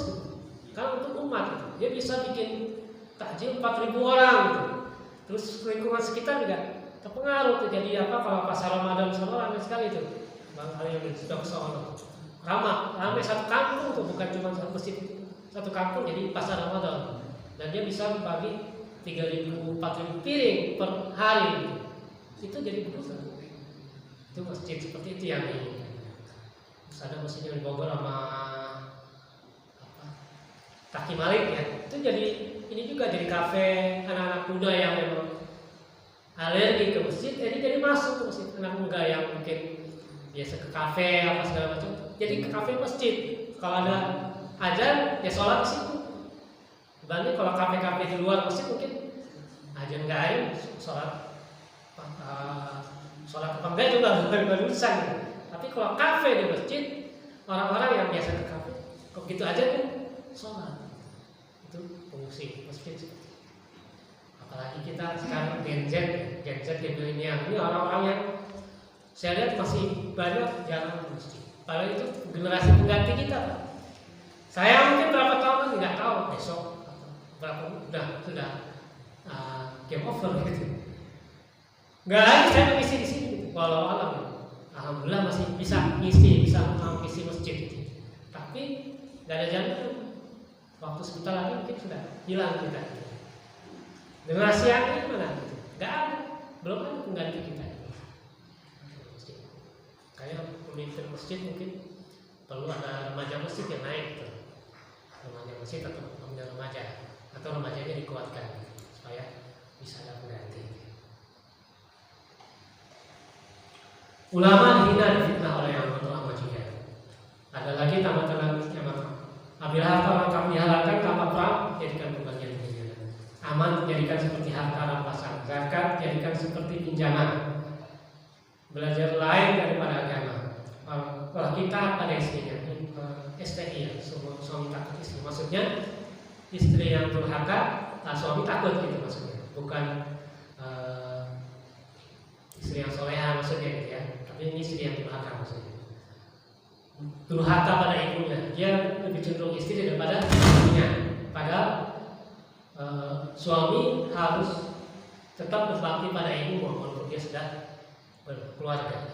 Kan untuk umat gitu. Dia bisa bikin takjil 4.000 orang gitu. Terus lingkungan sekitar juga terpengaruh tuh. Jadi kalau pas Ramadan ramai sekali itu. Bang Ali yang sudah kesono. Ramai satu kampung tuh, bukan cuma satu masjid, satu kampung jadi pasar Ramadan. Dan dia bisa bagi 3.000-4.000 piring per hari gitu. Itu jadi bagus. Itu masjid seperti itu yang ini. Terus ada masjid di Bogor sama Kaki Malik ya. Itu jadi ini juga jadi kafe anak-anak muda yang memang alergi ke masjid. Jadi masuk ke masjid, anak muda yang mungkin biasa ke kafe apa segala macam. Jadi ke kafe masjid. Kalau ada azan ya sholat di situ. Dibanding kalau kafe-kafe di luar masjid mungkin azan nggak ada, sholat apa enggak juga bukan urusan. Tapi kalau kafe di masjid, orang-orang yang biasa ke kafe, kok gitu aja kan sholat. Itu fungsi masjid seperti itu. Apalagi kita sekarang Gen Z milenial, ini orang-orang yang Saya lihat masih banyak jarang ke masjid. Padahal itu generasi pengganti kita, Pak. Saya mungkin berapa tahun lagi nggak tahu, besok berapa sudah game over gitu. Nggak lagi saya mengisi di sini, gitu. Walau alam, alhamdulillah masih bisa mengisi masjid. Gitu. Tapi nggak ada jaminan. Waktu sebentar lagi mungkin sudah hilang kita. Generasi yang ini mana? Nggak ada, belum ada pengganti kita. Kayak pemimpin masjid mungkin perlu ada remaja masjid yang naik gitu. Remaja masjid atau pembina remaja atau remajanya dikuatkan gitu, supaya bisa ada pengganti. Ulama dihina difitnah oleh yang berdoa majikan. Ada lagi tamatan lagi yang apabila harta orang kami dihalalkan tanpa perang, jadikan pembagian kegiatan. Aman jadikan seperti harta rampasan. Zakat jadikan seperti pinjaman. Belajar lain daripada agama. Kalau kita pada istrinya, STI ya, suami takut istri. Maksudnya istri yang durhaka, suami takut gitu maksudnya. Bukan istri yang soleha maksudnya gitu ya. Tapi ini istri yang durhaka maksudnya. Durhaka pada ibunya, dia lebih cenderung istri daripada ibunya. Padahal suami harus tetap berbakti pada ibu walaupun dia sudah berkeluarga.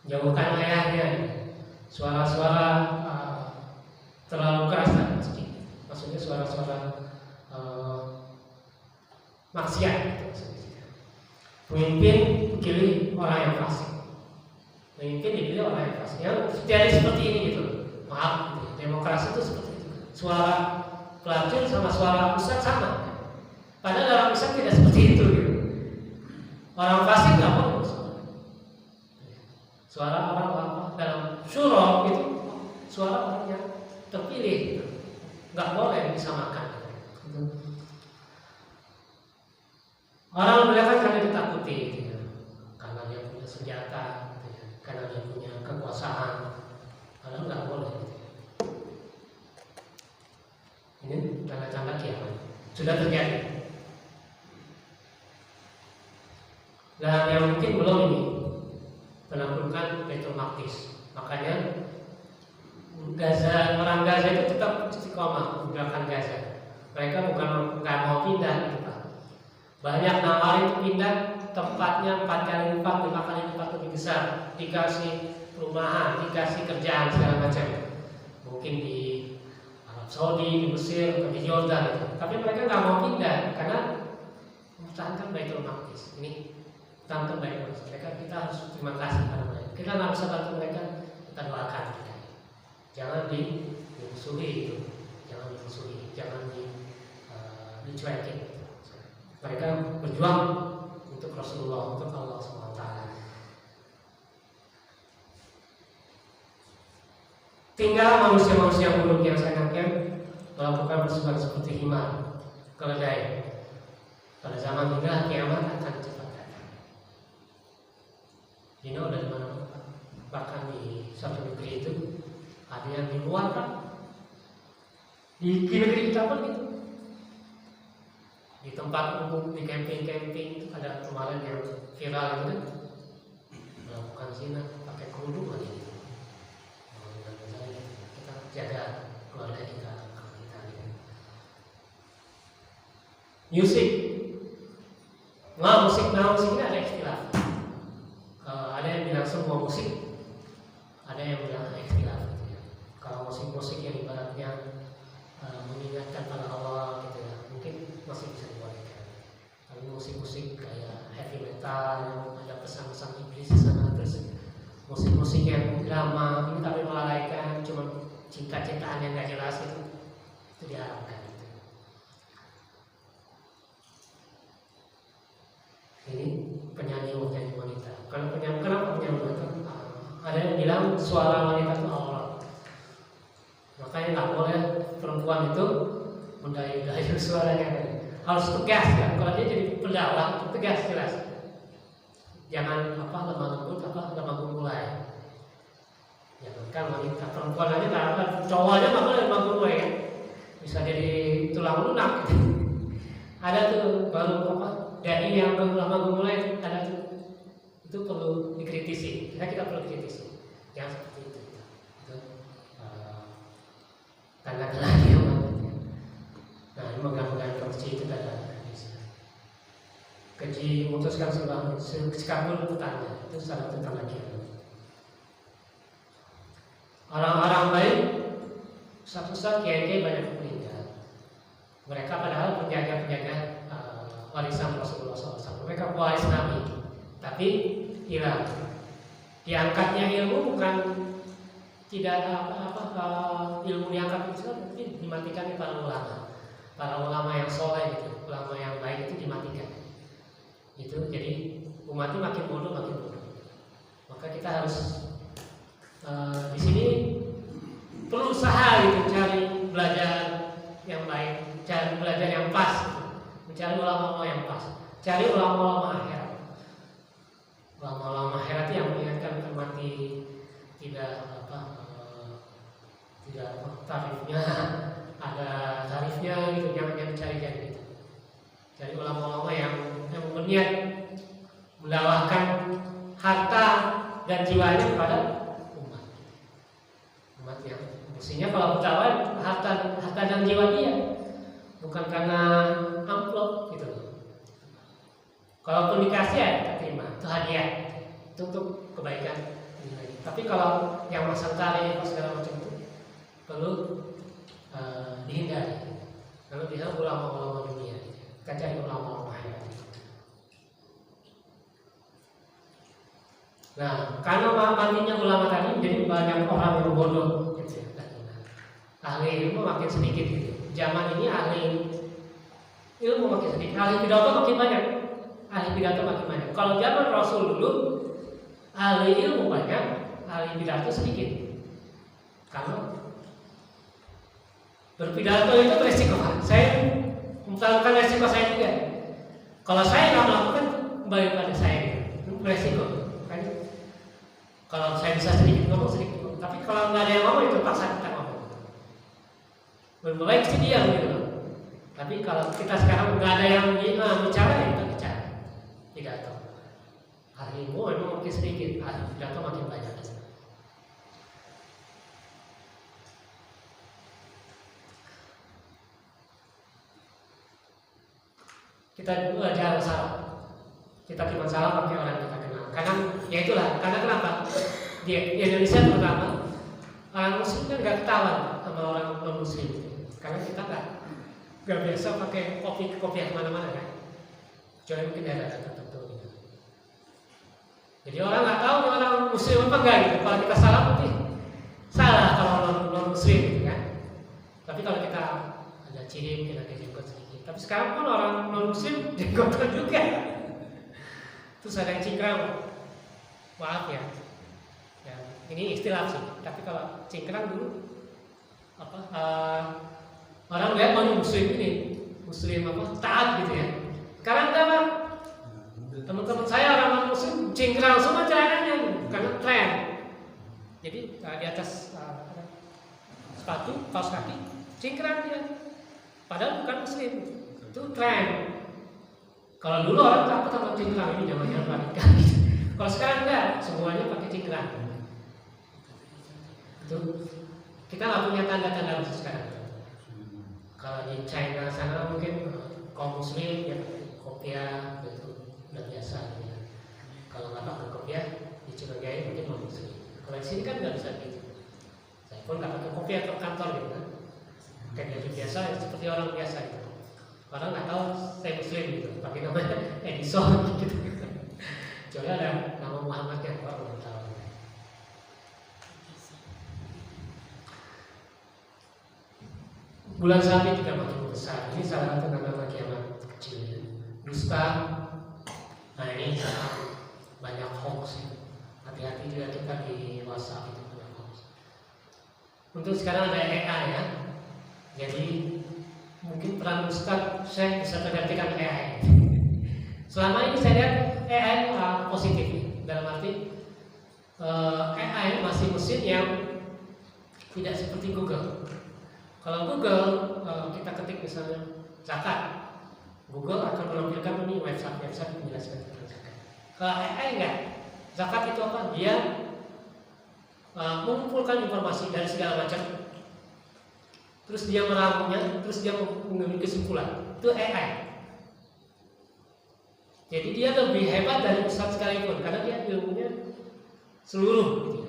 Jauhkan ayahnya. Suara-suara terlalu keras dan masjid. Maksudnya suara-suara maksiat gitu maksudnya. Pemimpin pilih orang yang fasik. Pemimpin dipilih orang yang fasik. Yang jadi seperti ini gitu. Maaf, gitu. Demokrasi itu seperti itu. Suara pelacur sama suara ustaz sama. Padahal dalam Islam tidak seperti itu gitu. Orang fasik nggak boleh bersuara. Suara orang dalam syuro itu suara orang yang terpilih gitu. Nggak boleh disamakan gitu. Orang belakangan karena ditakuti gitu. Karena dia punya senjata gitu. Karena dia punya kekuasaan. Padahal nggak boleh gitu. Ini tanda-tanda kiamat sudah terjadi. Dan yang mungkin belum ini penaklukan Baitul Maqdis. Makanya orang Gaza itu tetap istiqomah menegakkan Gaza. Mereka bukan nggak mau pindah gitu Pak. Banyak nawarin itu pindah tempatnya 4 kali lipat, 5 kali lipat lebih besar. Dikasih perumahan, dikasih kerjaan segala macam. Mungkin di Arab Saudi, di Mesir, di Jordan gitu. Tapi mereka nggak mau pindah karena mempertahankan Baitul Maqdis. Ini tentang baik mereka, kita harus terima kasih pada mereka. Kita nggak bisa bantu mereka, kita doakan kita. Jangan dimusuhi itu, jangan dicuekin. Mereka berjuang untuk Rasulullah, untuk Allah SWT. Tinggal manusia-manusia buruk yang seenaknya melakukan persembahan seperti himar, keledai. Pada zaman inilah kiamat akan cepat datang. Ini udah di mana? Bahkan di satu negeri itu ada yang di luar kan? Di negeri kita pun gitu. Di tempat umum, di camping ada kemarin yang viral itu kan melakukan zina pakai kerudung lagi. Kita jaga keluarga kita. Musik ini ada istilah. Ada yang bilang semua musik, ada yang bilang ada istilah. Kalau musik yang ibaratnya mengingatkan pada Allah gitu ya, mungkin masih bisa dibolehkan. Tapi musik kayak heavy metal yang ada pesan-pesan iblis di sana, terus musik yang drama ini tapi melalaikan cuma cinta-cintaan yang nggak jelas itu diharamkan. Ini penyanyi wanita. Kalau kenapa penyanyi wanita? Ada yang bilang suara wanita itu aurat. Makanya nggak boleh perempuan itu mendayu-dayu suaranya. Harus tegas kan. Kalau dia jadi pendakwah tegas jelas. Jangan lemah lembut, lemah gemulai. Jangan kan wanita, perempuan aja nggak ada, cowok aja nggak boleh lemah gemulai kan. Bisa jadi tulang lunak. Gitu. Ada tuh baru dari yang lama memulai ada itu perlu dikritisi. Kita perlu kritisi. Yang seperti itu. Tanda-tanda kiamat. Nah, ini megang-megang kunci itu tanda. Keji memutuskan sekabul petanda itu salah satu tanda kiamat. Orang-orang baik, satu-satu kiai banyak meninggal. Mereka padahal penjaga-penjaga warisan Rasulullah SAW. Mereka waris Nabi, tapi hilang. Diangkatnya ilmu bukan tidak ilmu diangkat itu, tapi dimatikan para ulama yang soleh gitu, ulama yang baik itu dimatikan. Itu jadi umatnya makin bodoh. Maka kita harus di sini perlu usaha gitu, cari belajar yang baik, cari belajar yang pas, gitu. Mencari ulama-ulama yang pas, cari ulama-ulama akhirat. Ulama-ulama akhirat yang mengingatkan mati tidak tarifnya ada tarifnya gitu, jangan cari gitu. Cari ulama-ulama yang berniat mendawahkan harta dan jiwanya kepada umat yang mestinya kalau berdakwah harta dan jiwa dia, bukan karena amplop gitu. Kalaupun dikasih ya kita terima, itu hadiah, itu untuk kebaikan. Tapi kalau yang masang tali apa segala macam itu perlu dihindari. Kalau dia ulama-ulama dunia, kita cari ulama-ulama akhirat. Nah, karena matinya ulama tadi, jadi banyak orang yang bodoh. Ahli ilmu makin sedikit gitu. Zaman ini ahli ilmu makin sedikit, ahli pidato makin banyak. Kalau zaman Rasul dulu, ahli ilmu banyak, ahli pidato sedikit. Karena berpidato itu beresiko. Saya mengutarakan resiko saya juga. Kalau saya nggak melakukan, kembali pada saya itu beresiko. Kalau saya bisa sedikit ngomong, tapi kalau nggak ada yang ngomong itu terpaksa kita ngomong. Berbaik sih dia gitu. Tapi kalau kita sekarang nggak ada yang bicara, ya kita bicara. Pidato. Ahli ilmu memang makin sedikit, ahli pidato makin banyak. Kita dulu aja salah. Kita cuma salah pakai orang yang kita kenal. Karena ya itulah. Karena kenapa? Di Indonesia terutama orang Muslim kan nggak ketahuan sama orang non Muslim. Karena kita nggak biasa pakai kopi yang kemana-mana kan. Kecuali mungkin daerah tertentu. Gitu. Jadi orang nggak tahu orang Muslim apa enggak gitu. Kalau kita salah mungkin salah kalau non Muslim gitu kan. Tapi kalau kita ada ciri, kita ada jenggot sedikit. Tapi sekarang pun orang non Muslim jenggotan juga. Terus ada yang cingkrang, maaf ya, ini istilah sih. Tapi kalau cingkrang dulu, orang lihat orang Muslim ini, Muslim taat gitu ya. Sekarang enggak Pak. Teman-teman saya orang non Muslim cingkrang semua celananya, karena tren. Jadi di atas sepatu, kaos kaki, cingkrang dia. Padahal bukan Muslim, itu tren. Kalau dulu orang takut sama cingkrang, ini zamannya Amerika. Kalau sekarang enggak, semuanya pakai cingkrang. Itu kita nggak punya tanda-tanda khusus sekarang. Kalau di China sana mungkin kaum Muslim ya kopiah itu udah biasa. Ya. Kalau nggak pakai kopiah dicurigai mungkin non Muslim. Kalau di sini kan nggak bisa gitu. Saya pun nggak pakai kopiah ke kantor gitu kan. Kayak baju biasa ya, seperti orang biasa gitu. Orang nggak tahu saya Muslim gitu, pakai namanya Edison gitu. Kecuali ada nama Muhammadnya, orang belum tahu. Bulan sapi juga makin besar. Ini salah satu tanda kiamat kecil. Dusta. Nah ini banyak hoax. Hati-hati juga kita di WhatsApp itu banyak hoax. Untuk sekarang ada AI ya. Jadi mungkin peran Ustaz saya bisa tergantikan AI. Selama ini saya lihat AI positif dalam arti AI masih mesin yang tidak seperti Google. Kalau Google kita ketik misalnya zakat, Google akan menampilkan ini website menjelaskan tentang zakat. Kalau AI enggak, zakat itu apa? Dia mengumpulkan informasi dari segala macam, terus dia merangkumnya, terus dia mengambil kesimpulan. Itu AI. Jadi dia lebih hebat dari ustadz sekalipun karena dia ilmunya seluruh, gitu.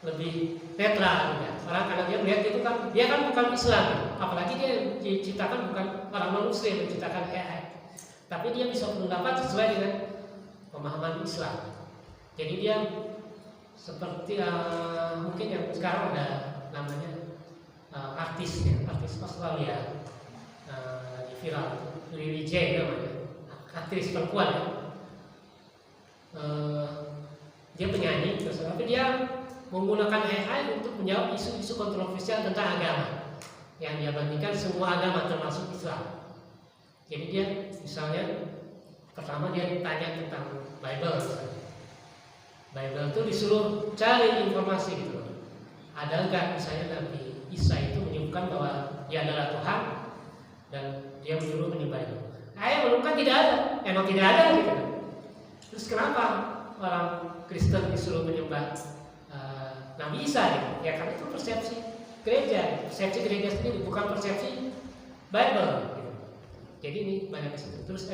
Lebih netral ya. Orang karena dia melihat itu kan dia kan bukan Islam, apalagi dia diciptakan bukan orang non-Muslim, menciptakan AI, tapi dia bisa berpendapat sesuai dengan pemahaman Islam. Jadi dia seperti mungkin yang sekarang ada namanya artis Australia di viral Lily J namanya, aktris perempuan ya. Dia penyanyi terus, tapi dia menggunakan AI untuk menjawab isu-isu kontroversial tentang agama yang dia bandingkan semua agama termasuk Islam. Jadi dia misalnya pertama dia tanya tentang Bible. Bible itu disuruh cari informasi gitu. Ada enggak misalnya Nabi Isa itu menyebutkan bahwa dia adalah Tuhan dan dia menyuruh menyembah itu. AI menemukan tidak ada, emang tidak ada gitu. Terus kenapa orang Kristen disuruh menyembah Nabi Isa gitu? Ya karena itu persepsi gereja sendiri, bukan persepsi Bible gitu. Jadi ini banyak di situ. Terus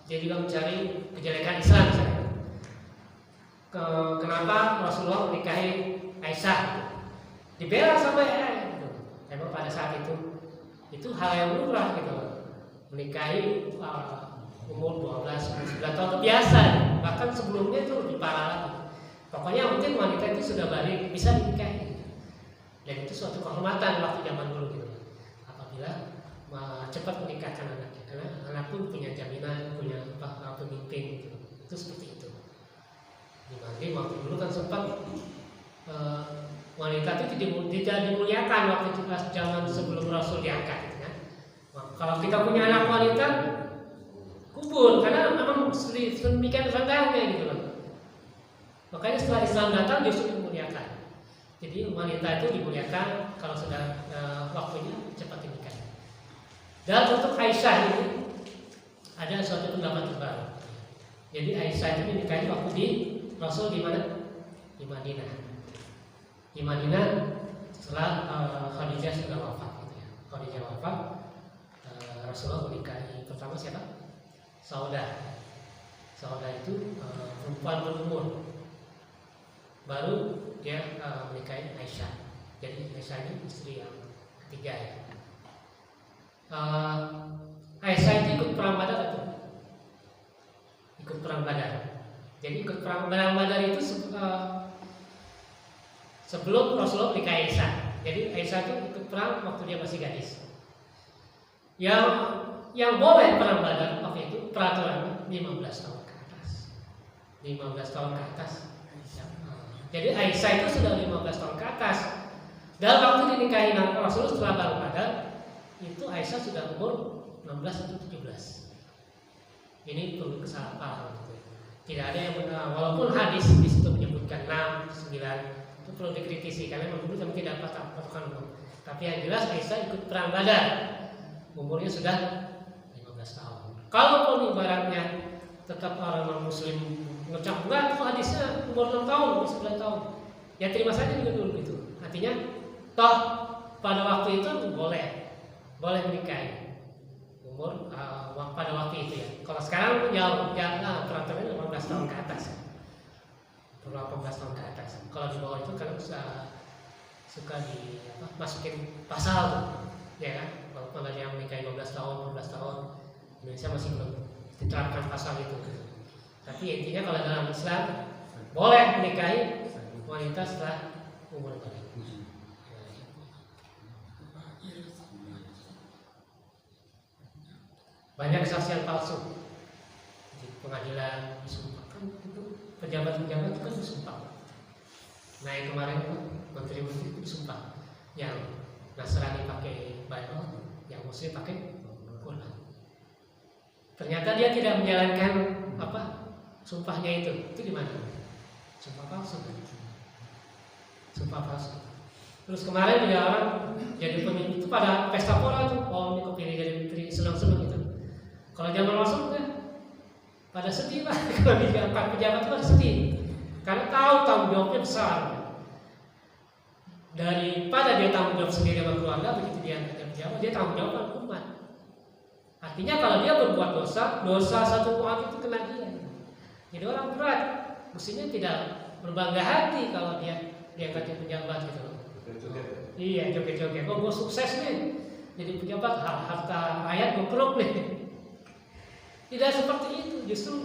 dia juga mencari kejelekan Islam misalnya. Kenapa Rasulullah menikahi Aisyah gitu. Dibela sama AI gitu. Emang pada saat itu hal yang lumrah gitu. Menikahi umur 12-19 tahun itu biasa, bahkan sebelumnya itu lebih parah lagi. Pokoknya mungkin wanita itu sudah balik bisa dinikahi, dan itu suatu kehormatan waktu zaman dulu gitu. Apabila cepat menikahkan anaknya, karena anak pun punya jaminan, punya pemimpin gitu. Itu seperti itu. Dibanding waktu dulu kan sempat wanita itu tidak dimuliakan waktu itu pas zaman sebelum Rasul diangkat gitu kan. Kalau kita punya anak wanita kubur karena memang sedemikian rendahnya gitu loh. Makanya setelah Islam datang justru dimuliakan. Jadi wanita itu dimuliakan kalau sudah waktunya cepat dinikah. Dan untuk Aisyah ini ada suatu pendapat terbaru. Jadi Aisyah itu dinikahi waktu di Rasul di mana? Di Madinah. Di Madinah setelah Khadijah sudah wafat gitu ya. Khadijah wafat, Rasulullah menikahi pertama siapa? Saudah. Saudah itu perempuan berumur. Baru dia menikahi Aisyah. Jadi Aisyah ini istri yang ketiga ya. Aisyah itu ikut perang Badar atau? Ikut perang Badar. Jadi ikut perang Badar itu sebelum Rasulullah menikahi Aisyah. Jadi Aisyah itu ikut perang waktu dia masih gadis. Yang boleh perang Badar waktu itu peraturan 15 tahun ke atas. 15 tahun ke atas. Jadi Aisyah itu sudah 15 tahun ke atas. Dalam waktu dinikahi Rasulullah setelah perang Badar, itu Aisyah sudah umur 16 atau 17. Ini perlu kesalahpahaman gitu. Tidak ada yang benar, walaupun hadis di situ menyebutkan 6, 9, itu perlu dikritisi karena memang dulu tidak patokan umur. Tapi yang jelas Aisyah ikut perang Badar. Umurnya sudah 15 tahun. Kalaupun ibaratnya tetap orang non-muslim ngecap enggak, itu hadisnya umur 6 tahun, umur 9 tahun. Ya terima saja juga dulu itu. Artinya toh pada waktu itu boleh menikahi umur pada waktu itu ya. Kalau sekarang jauh ya peraturannya 18 tahun ke atas. 18 tahun ke atas. Kalau di bawah itu kan suka masukin pasal tuh, ya kan? Walaupun ada yang menikahi 12 tahun, 15 tahun, Indonesia masih belum diterapkan pasal itu. Tapi intinya kalau dalam Islam boleh menikahi wanita setelah umur balik. Banyak kesaksian palsu di pengadilan disumpah kan itu pejabat-pejabat itu kan disumpah. Nah yang kemarin menteri-menteri itu disumpah, yang Nasrani pakai Bible, yang Muslim pakai Quran. Ternyata dia tidak menjalankan sumpahnya itu di mana? Sumpah palsu. Sumpah palsu. Terus kemarin dia orang jadi pemimpin itu pada pesta pora tuh, ini kepilih jadi menteri senang-senang gitu. Kalau zaman Rasul kan pada sedih lah. Kalau diangkat pejabat itu pada sedih karena tahu tanggung jawabnya besar. Daripada dia tanggung jawab sendiri sama keluarga, begitu dia angkat pejabat, dia tanggung jawab sama umat. Artinya kalau dia berbuat dosa satu umat itu kena dia. Jadi orang berat, mestinya tidak berbangga hati kalau dia angkat pejabat gitu. Iya, joget-joget. Oh, gue sukses nih. Jadi pejabat, harta rakyat gue keruk nih. Tidak seperti itu. Justru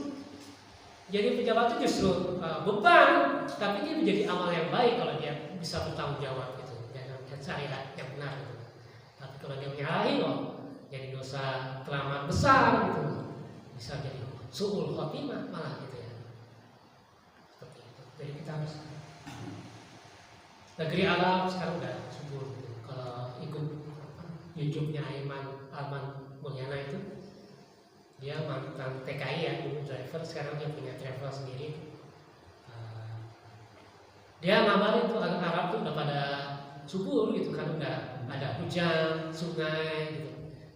jadi pejabat itu justru beban, tapi dia menjadi amal yang baik kalau dia bisa bertanggung jawab gitu. Dan syariat yang benar gitu. Tapi kalau dia menyalahi, jadi dosa kelamaan besar gitu. Bisa jadi su'ul khotimah malah gitu ya. Seperti itu. Jadi kita harus negeri alam sekarang udah subur gitu. Kalau ikut YouTube-nya Arman Mulyana itu, dia mantan TKI ya, dulu driver, sekarang dia punya travel sendiri. Dia ngabarin tuh Arab tuh udah pada subur gitu kan, udah ada hujan, sungai gitu.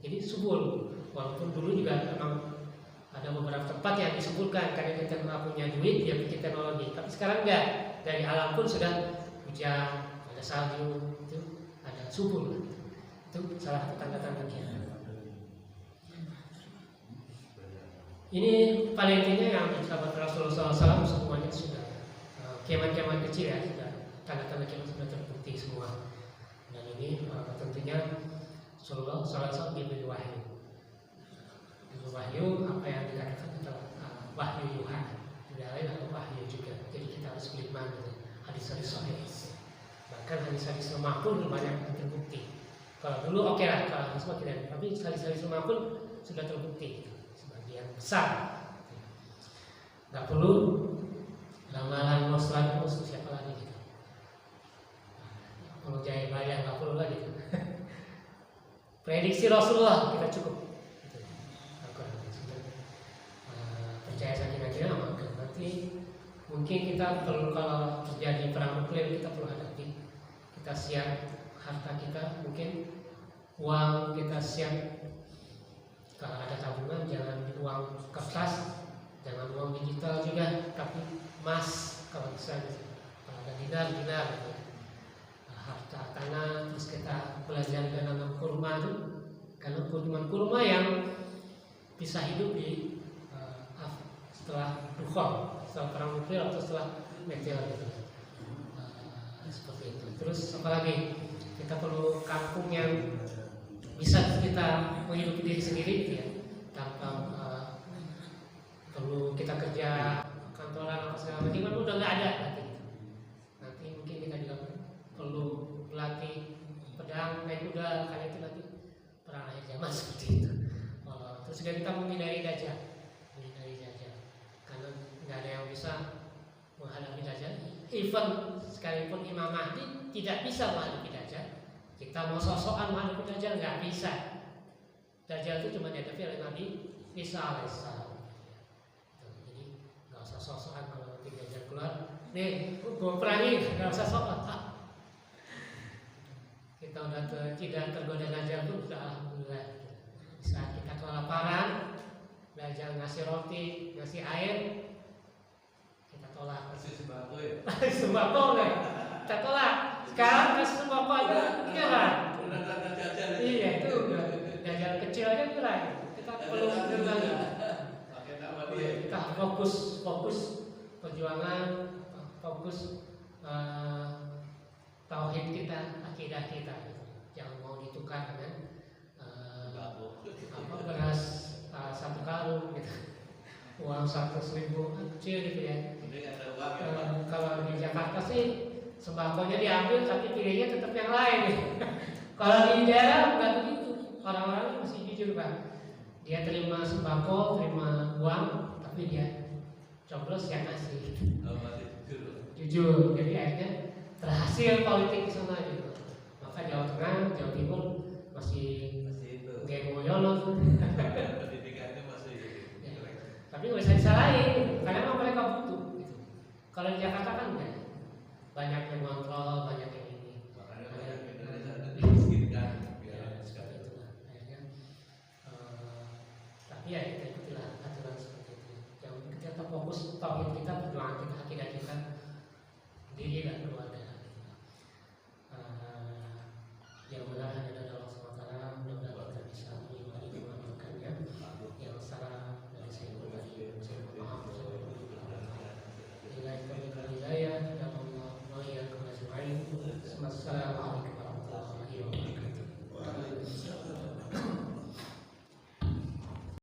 Jadi subur. Walaupun dulu juga memang ada beberapa tempat yang disuburkan karena kita nggak punya duit, dia bikin teknologi. Tapi sekarang enggak, dari alam pun sudah hujan, ada salju, itu ada subur. Itu salah satu tanda-tandanya. Ini paling intinya yang sahabat Rasulullah SAW semuanya sudah kiamat-kiamat kecil ya, sudah tanda-tanda kiamat sudah terbukti semua. Dan ini tentunya Rasulullah SAW diberi wahyu. Diberi wahyu apa yang dikatakan adalah wahyu Yuhan, tidak lain atau wahyu juga. Jadi kita harus beriman gitu. Hadis-hadis sahih. Bahkan hadis-hadis lemah pun banyak terbukti. Kalau dulu oke lah, kalau semua tidak, tapi hadis-hadis lemah pun sudah terbukti. Sebagian besar. Nggak perlu ramalan Nostradamus siapa lagi gitu. Nggak perlu Jayabaya, nggak perlu lagi gitu. Prediksi Rasulullah kita cukup. Gitu. Percaya saja aja, maka nanti mungkin kita perlu, kalau terjadi perang nuklir kita perlu hadapi. Kita siap, harta kita mungkin, uang kita siap. Kalau ada tabungan jangan uang kertas, jangan uang digital juga, tapi emas kalau bisa. Kalau ada dinar gitu. Harta tanah, terus kita belajar menanam kurma itu, karena kurma yang bisa hidup di setelah dukhon, setelah perang nuklir atau setelah meteor gitu. Seperti itu. Terus apalagi kita perlu kampung yang bisa kita menghidupi diri sendiri ya, tanpa perlu kita kerja kantoran apa segala macam, kan udah nggak ada nanti mungkin kita juga perlu melatih pedang, naik kuda, karena itu nanti perang akhir zaman seperti itu. Terus juga kita menghindari dajjal, karena nggak ada yang bisa menghadapi dajjal. Even sekalipun Imam Mahdi tidak bisa menghadapi dajjal, kita mau sok-sokan menghadapi dajjal nggak bisa. Dajjal itu cuma dihadapi oleh Nabi Isa alaihissalam. Jadi nggak usah sok-sokan kalau nanti dajjal keluar, nih gue perangi, nggak usah sok-sokan. Kita udah tidak tergoda dajjal pun sudah alhamdulillah. Saat kita kelaparan, dajjal ngasih roti, ngasih air, kita tolak. Kasih sembako ya? Sembako deh, kita tolak. Sekarang kasih sembako aja, kira. Iya itu udah dajjal kecil aja kira. Kita perlu lagi. Kita fokus perjuangan, fokus tauhid kita, akidah kita. Jangan mau ditukar dengan beras 1 karung gitu, uang 100.000 kecil gitu ya. Kalau di Jakarta sih sembakonya diambil tapi pilihnya tetap yang lain gitu. Kalau di daerah nggak begitu, orang-orang masih jujur Pak. Dia terima sembako, terima uang, tapi dia coblos yang ngasih. Jujur, jadi akhirnya terhasil politik di sana gitu. Maka Jawa Tengah, Jawa Timur masih geng moyolot. Pendidikannya masih. Ya. Tapi nggak bisa disalahin, karena memang mereka butuh. Gitu. Kalau di Jakarta kan enggak, banyak yang kontrol, banyak yang ini. Makanya Indonesia dimiskinkan. Seperti itu lah. Akhirnya, tapi Iya, kita ikutilah aturan seperti itu. Yang penting kita fokus tauhid